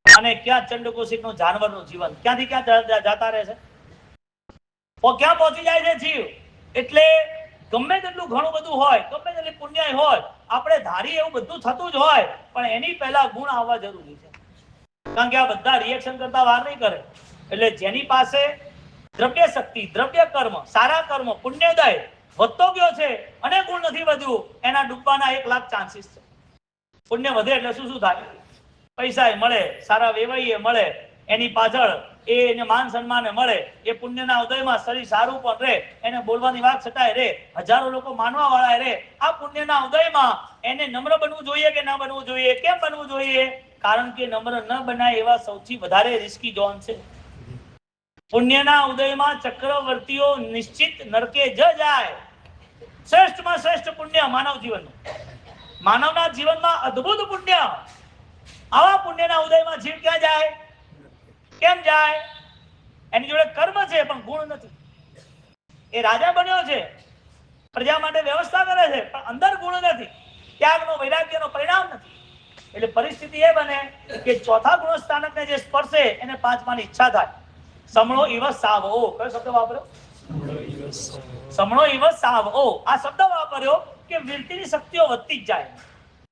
અને ક્યાં ચંડકોશિકનું જાનવરનું જીવન, ક્યાંથી ક્યાં જતા રહે છે, ક્યાં પહોંચી જાય છે જીવ. એટલે ગમે તેટલું ઘણું બધું હોય, ગમે તેટલી પુણ્ય હોય, આપણે ધારી એવું બધું થતું જ હોય, પણ એની પહેલા ગુણ આવવા જરૂરી છે. કારણ કે આ બધા રિએક્શન કરતા વાર નહીં કરે. એટલે જેની પાસે દ્રવ્ય શક્તિ, દ્રવ્ય કર્મ, સારા કર્મ, પુણ્યોદય વધતો ગયો છે અને ગુણ નથી વધ્યું, એના ડૂબવાના 1,00,000 ચાન્સીસ છે. પુણ્ય વધે એટલે શું થાય? પૈસા મળે, સારા વેવાઈએ મળે, એની પાછળ એને માન સન્માન મળે, એ પુણ્યના ઉદયમાં શરીર સારું પણ રહે, એને બોલવાની વાત છતાંય રહે, હજારો લોકો માનવા વાળા રહે. આ પુણ્યના ઉદયમાં એને નમ્ર બનવું જોઈએ કે ન બનવું જોઈએ? કેમ બનવું જોઈએ? કારણ કે નમ્ર ન બનાય એવા સૌથી વધારે રિસ્કી ઝોન છે. પુણ્યના ઉદયમાં ચક્રવર્તીઓ નિશ્ચિત નરકે જ જાય. શ્રેષ્ઠમાં શ્રેષ્ઠ પુણ્ય માનવ જીવનનું, માનવના જીવનમાં અદ્ભુત પુણ્ય. આવા પુણ્યના ઉદયમાં જીવ ક્યાં જાય? કેમ જાય? એની જોડે કર્મ છે પણ ગુણ નથી. એ રાજા બન્યો છે, પ્રજા માટે વ્યવસ્થા કરે છે, પણ અંદર ગુણ નથી, ત્યાગનો વૈરાગ્યનો પરિણામ નથી. એટલે પરિસ્થિતિ એ બને કે ચોથા ગુણ સ્થાનકને જે સ્પર્શે એને પાંચમાની ઈચ્છા થાય. સમણો ઇવ સાવઓ, કયો શબ્દ વાપર્યો? સમણો ઇવ સાવઓ. આ શબ્દ વાપર્યો કે વિરતિની શક્તિઓ વધતી જ જાય,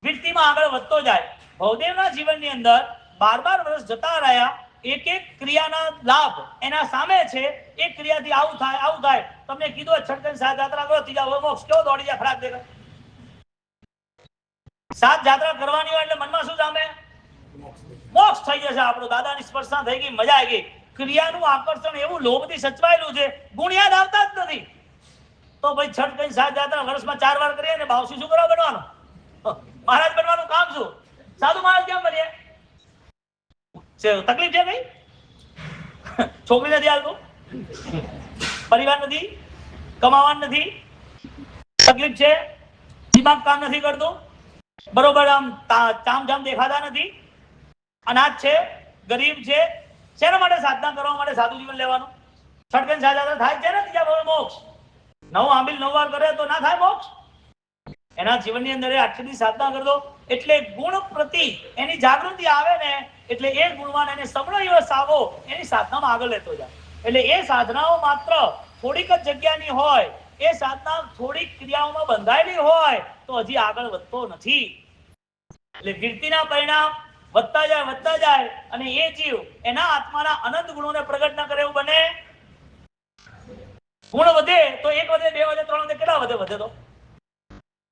વિરતિમાં આગળ વધતો જાય. બહુદેવના જીવનની અંદર 12 વર્ષ જતા રહ્યા, એક ક્રિયાના લાભ એના સામે છે. એક ક્રિયાથી આવું થાય. તમને કીધું છઠ સાત જાત્રા કરો, ત્રીજા મોક્ષ, કેવો દોડી જાય ફરાક દેખાય. 7 જાત્રા કરવાની હોય એટલે મનમાં શું સામે? મોક્ષ થઈ જશે આપણો. દાદાની સ્પર્શના થઈ ગઈ, મજા આવી ગઈ. ક્રિયાનું આકર્ષણ એવું લોભથી સચવાયેલું છે, ગુણ યાદ આવતા જ નથી. તો ભાઈ છઠ કઈ સાત જાત્રા વર્ષમાં 4 વાર કરીએ ને ભાવસી શું કરવા બનવાનો? મહારાજ બનવાનું કામ શું? સાધુ મહારાજ કેમ બનીએ? તકલીફ છે કઈ? છોકરી નથી હાલતું, પરિવાર નથી, કમાવાનું નથી, તકલીફ છે, દિમાગ કામ નથી કરતું, બરોબર આમ ચામજામ દેખાતા નથી, અનાજ છે, ગરીબ છે, શેના માટે સાધના કરવા માટે સાધુ જીવન લેવાનું? છટકન સાજા થાય છે ને ત્રીજા ભાવે મોક્ષ. 9 આંબીલ 9 વાર કરે તો ના થાય મોક્ષ? એના જીવનની અંદર આટલી સાધના કરતો એટલે ગુણ પ્રતિ એની જાગૃતિ આવે ને એટલે એ ગુણવાન એને સબળો એવો સાવો એની સાધનામાં આગળ લેતો જાય. એટલે એ સાધનાઓ માત્ર થોડીક જ જગ્યાની હોય, એ સાધના થોડીક ક્રિયાઓમાં બંધાયેલી હોય તો હજી આગળ વધતો નથી. એટલે કીર્તિના પરિણામ વધતા જાય અને એ જીવ એના આત્માના અનંત ગુણોને પ્રગટ ન કરે એવું બને. ગુણ વધે તો 1 વધે, 2 વધે, 3 વધે, કેટલા વધે? વધે તો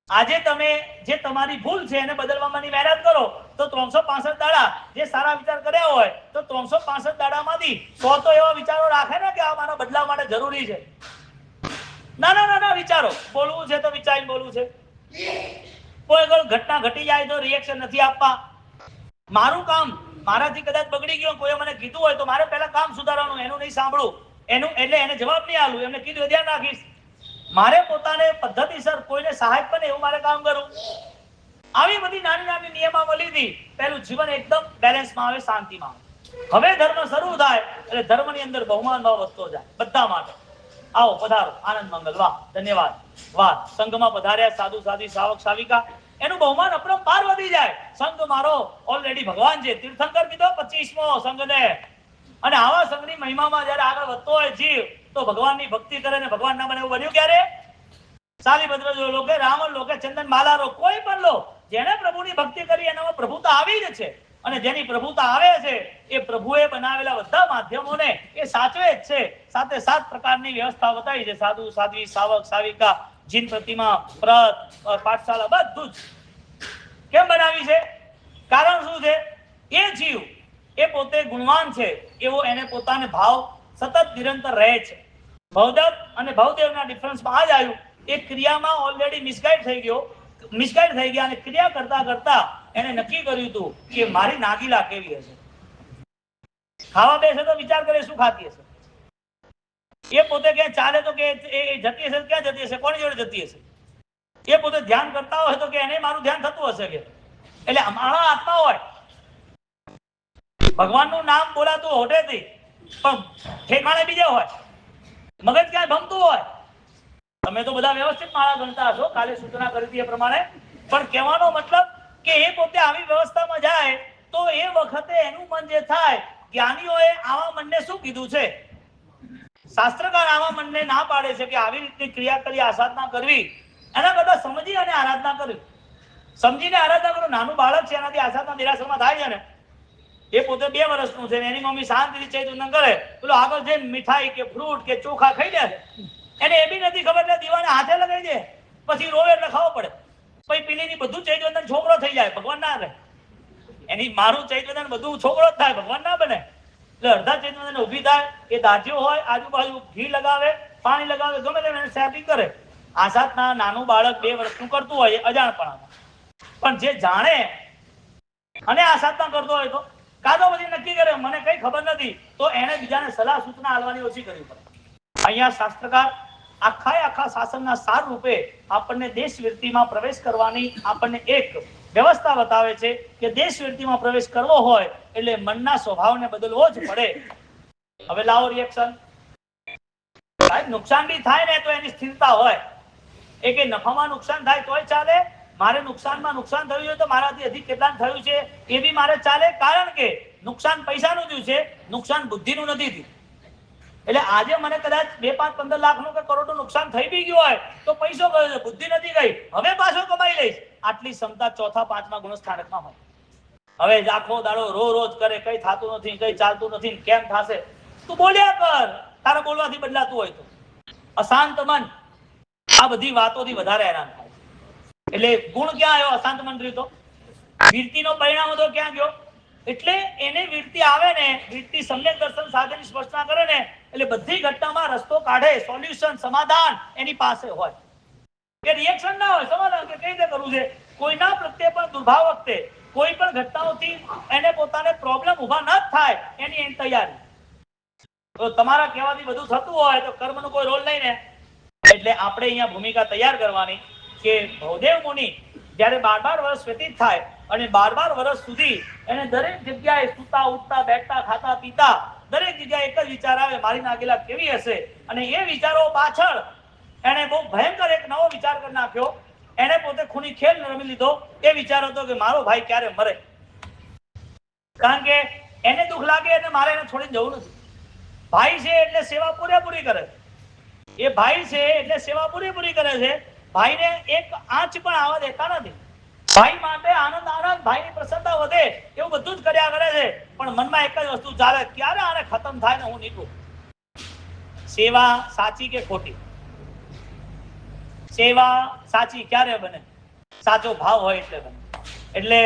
આજે તમે જે તમારી ભૂલ છે એને બદલવાની મહેનત કરો તો 365 દાડા જે સારા વિચાર કર્યા હોય તો 365 દાડામાંથી 100 તો એવા વિચારો રાખે ને કે આ મારા બદલાવ માટે જરૂરી છે. ના વિચારો. બોલવું છે તો વિચારીને બોલવું છે. કોઈ ઘટના ઘટી જાય તો રિએક્શન નથી આપવા. મારું કામ મારાથી કદાચ બગડી ગયું, કોઈ મને કીધું હોય તો મારે પહેલા કામ સુધારવાનું, એનું નહીં સાંભળવું, એનું એટલે એને જવાબ નહીં આલું, એમને કીધું ધ્યાન રાખીશ. મારે પોતાને પદ્ધતિસર કોઈને સહાય બને એવું મારે કામ કરવું. આવી બધી નાની નિયમાવલીથી પહેલું જીવન એકદમ બેલેન્સમાં આવે, શાંતિમાં આવે. હવે ધર્મ શરૂ થાય એટલે ધર્મની અંદર બહુમાન ભાવ વધતો જાય બધા માટે. આવો પધારો, આનંદ મંગલ. વાહ, ધન્યવાદ. વાહ, સંઘમાં પધાર્યા સાધુ સાધી સાવક સાવિકા, એનું બહુમાન અપરંપાર વધી જાય. સંઘ મારો ઓલરેડી ભગવાન છે, તીર્થંકર કીધો 25મો સંઘને. અને આવા સંઘની મહિમામાં જયારે આગળ વધતો હોય જીવ તો ભગવાનની ભક્તિ કરે ને ભગવાન ના બને એવું બન્યું ક્યારે? શાલિભદ્ર જો લો કે રાવણ લો કે ચંદન માલા લો, કોઈ પણ લો, જેને પ્રભુની ભક્તિ કરી એનામાં પ્રભુતા આવી જ છે. અને જેની પ્રભુતા આવે છે એ પ્રભુએ બનાવેલા બધા માધ્યમોને એ સાચવે જ છે. સાથે 7 પ્રકારની વ્યવસ્થા બતાવી છે, સાધુ સાધ્વી સાવક સાવિકા, જીન પ્રતિમા, પ્રત, પાઠશાળા, બધું જ કેમ બનાવી છે? કારણ શું છે? એ જીવ એ પોતે ગુણવાન છે એવો એને પોતાને ભાવ સતત નિરંતર રહે છે. ભવદેવ અને ભવદેવના ડિફરન્સમાં આ જ આવ્યું. એ ક્રિયામાં ઓલરેડી મિસગાઈડ થઈ ગયા અને ક્રિયા કરતા કરતા એને નક્કી કર્યું હતું કે મારી નાગીલા કેવી હશે. ખાવા બેસે તો વિચાર કરે શું ખાતી હશે. એ પોતે ક્યાં ચાલે તો કે એ જતી હશે, ક્યાં જતી હશે, કોની જોડે જતી હશે. એ પોતે ધ્યાન કરતા હોય તો કે એને મારું ધ્યાન થતું હશે કે. એટલે અમારા આત્મા હોય, ભગવાનનું નામ બોલાતું હોટેથી પણ ઠેકાણે બીજે હોય, મગજ ક્યાં ભમતું હોય. તમે તો બધા વ્યવસ્થિત માળા ગણતા હશો, કાલે સૂચના કરી હતી એ પ્રમાણે. પણ કહેવાનો મતલબ કે એ પોતે આવી વ્યવસ્થામાં જાય તો એ વખતે એનું મન જે થાય, જ્ઞાનીઓએ આવા મનને શું કીધું છે? શાસ્ત્રકાર આવા મનને ના પાડે છે કે આવી રીતની ક્રિયા કરી આરાધના કરવી, એના કરતા સમજી અને આરાધના કરવી. સમજીને આરાધના કરો. નાનું બાળક છે એનાથી આસાદના દેરાસરમાં થાય છે ને, એ પોતે 2 વર્ષનું છે, એની મમ્મી શાંતિથી ચૈતન્ય કરે, પેલો આગળ જઈને મીઠાઈ કે ફ્રૂટ કે ચોખા ખાઈ લે. એને એ બી નથી ખબર એટલે દીવાને હાથે લગાવી દે, પછી રોવે એટલે ખાવો પડે. પછી પેલીની બધું ચૈતન્ય છોકરો થઈ જાય, ભગવાન ના રહે. એની મારું ચૈતન્ય બધું છોકરો જ થાય, ભગવાન ના બને. એટલે અડધા ચૈતન્ય ઉભી થાય, એ દાજ્યો હોય, આજુબાજુ ઘી લગાવે, પાણી લગાવે, ગમે તેમ એને સેટિંગ કરે. આસાદના નાનું બાળક 2 વર્ષનું કરતું હોય અજાણપણામાં, પણ જે જાણે અને આસાદના કરતો હોય તો કાદો બધી નક્કી કરે મને કઈ ખબર નથી તો એને બીજાને સલાહ સૂચના આપવાની ઓછી કરવી પડે. અહીંયા શાસ્ત્રકાર આખા શાસનના સાર રૂપે આપણને દેશવૃત્તિમાં પ્રવેશ કરવાની આપણને એક વ્યવસ્થા બતાવે છે કે દેશવૃત્તિમાં પ્રવેશ કરવો હોય એટલે મનના સ્વભાવને બદલવો જ પડે. હવે લાવો રિએક્શન. નુકસાન બી થાય ને તો એની સ્થિરતા હોય. એ કે નફામાં નુકસાન થાય તોય ચાલે, મારે નુકસાનમાં નુકસાન થયું છે તો મારાથી અધિક કેટલા થયું છે એ બી મારે ચાલે, કારણ કે નુકસાન પૈસાનું થયું છે, નુકસાન બુદ્ધિનું નથી થયું. એટલે આજે મને કદાચ 2, 5, 15 લાખનું કે કરોડનું નુકસાન થઈ બી ગયું હોય તો પૈસો ગયો છે, બુદ્ધિ નથી ગઈ. હવે પાછો કમાઈ લઈશ, આટલી ક્ષમતા 4થા 5મા ગુણસ્થાનકમાં હોય. હવે આખો દાડો રોજ કરે, કઈ થતું નથી, કઈ ચાલતું નથી, કેમ થશે? તું બોલ્યા કર, તારા બોલવાથી બદલાતું હોય તો. અશાંત મન આ બધી વાતોથી વધારે હેરાન થાય. એટલે ગુણ ક્યાં આવ્યો? અશાંત મન રહ્યું તો કીર્તિનો પરિણામ હતો ક્યાં ગયો? એટલે એને વીરતી આવે ને, વીરતી સમ્યક દર્શન સાથેની સ્પર્શના કરે ને, એટલે બધી ઘટનામાં રસ્તો કાઢે, સોલ્યુશન, સમાધાન એની પાસે હોય. કે રિએક્શન ના હોય, સમાધાન કે કઈ રીતે કરવું છે. કોઈના પ્રત્યે પણ દુર્ભાવ વખતે કોઈ પણ ઘટનાઓથી એને પોતાને પ્રોબ્લેમ ઊભા ન થાય એની એની તૈયારી. તો તમારા કહેવાથી બધું થતું હોય તો કર્મનો કોઈ રોલ નહીં ને. એટલે આપણે અહીંયા ભૂમિકા તૈયાર કરવાની કે ભવદેવ મુનિ જ્યારે 12 વર્ષ વ્યતીત થાય અને 12 વર્ષ સુધી એને દરેક જગ્યાએ સૂતા ઉઠતા બેઠતા ખાતા પીતા દરેક જગ્યાએ એક જ વિચાર આવે, મારી નાગેલા કેવી હશે. અને એ વિચારો પાછળ એને બહુ ભયંકર એક નવો વિચાર કરી નાખ્યો. એને પોતે ખૂની ખેલ રમી લીધો. એ વિચાર હતો કે મારો ભાઈ ક્યારે મરે, કારણ કે એને દુઃખ લાગે અને મારે એને છોડીને જવું નથી. ભાઈ છે એટલે સેવા પૂરેપૂરી કરે, એ ભાઈ છે એટલે સેવા પૂરેપૂરી કરે છે. ભાઈને એક આંચ પણ આવવા દેતા નથી. ભાઈ માટે આનંદ આનંદ, ભાઈની પ્રસન્નતા વધે એવું બધું જ કર્યા કરે છે. પણ મનમાં એક જ વસ્તુ ચાલે, ક્યારે આને ખતમ થાય ને હું નીકળું. સેવા સાચી કે ખોટી? સેવા સાચી ક્યારે બને? સાચો ભાવ હોય એટલે બને. એટલે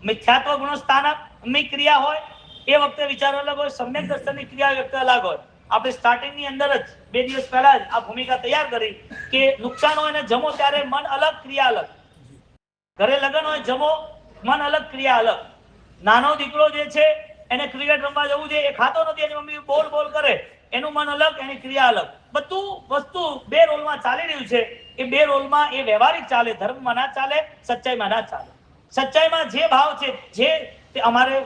મિથ્યાત્વ ગુણ સ્થાનક ક્રિયા હોય એ વખતે વિચાર અલગ હોય, સમ્યક દર્શનની ક્રિયા વ્યક્ત અલગ હોય. આપણે સ્ટાર્ટિંગની અંદર જ 2 દિવસ પહેલા જ આ ભૂમિકા તૈયાર કરી કે નુકસાન હોય ને જમો ત્યારે મન અલગ, ક્રિયા અલગ. ઘરે લગ્ન હોય, જમો, મન અલગ, ક્રિયા અલગ. નાનો દીકરો જે છે એને ક્રિકેટ રમવા જવું છે, એ ખાતો નથી, એની મમ્મી બોલ બોલ કરે, એનું મન અલગ, એની ક્રિયા અલગ. બધું વસ્તુ 2 રોલમાં ચાલી રહ્યું છે. એ 2 રોલમાં એ વ્યવહારિક ચાલે, ધર્મમાં ના ચાલે, સચ્ચાઈમાં ના ચાલે. સચ્ચાઈમાં જે ભાવ છે, જે અમારે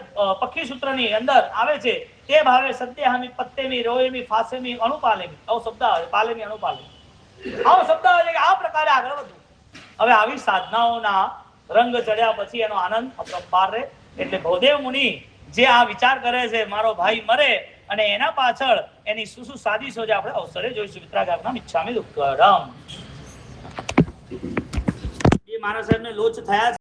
પક્ષી સૂત્રની અંદર આવે છે તે ભાવે સત્યહામી પત્તેમી રોએમી ફાસેમી અનુપાલેમી, આવો શબ્દ આવે, પાલેમી અનુપાલેમી, આવો શબ્દ આવે છે કે આ પ્રકારે આગળ વધવું. હવે આવી સાધનાઓના રંગ ચડ્યા પછી એનો આનંદ અપરંપાર રહે. એટલે ભવદેવ મુનિ જે આ વિચાર કરે છે મારો ભાઈ મરે, અને એના પાછળ એની શું સાદિશો છે આપણે અવસરે જોઈશું. વિતરાગાત્મા ઇચ્છામિ દુક્કડમ. એ મારા સાહેબને લોચ થયા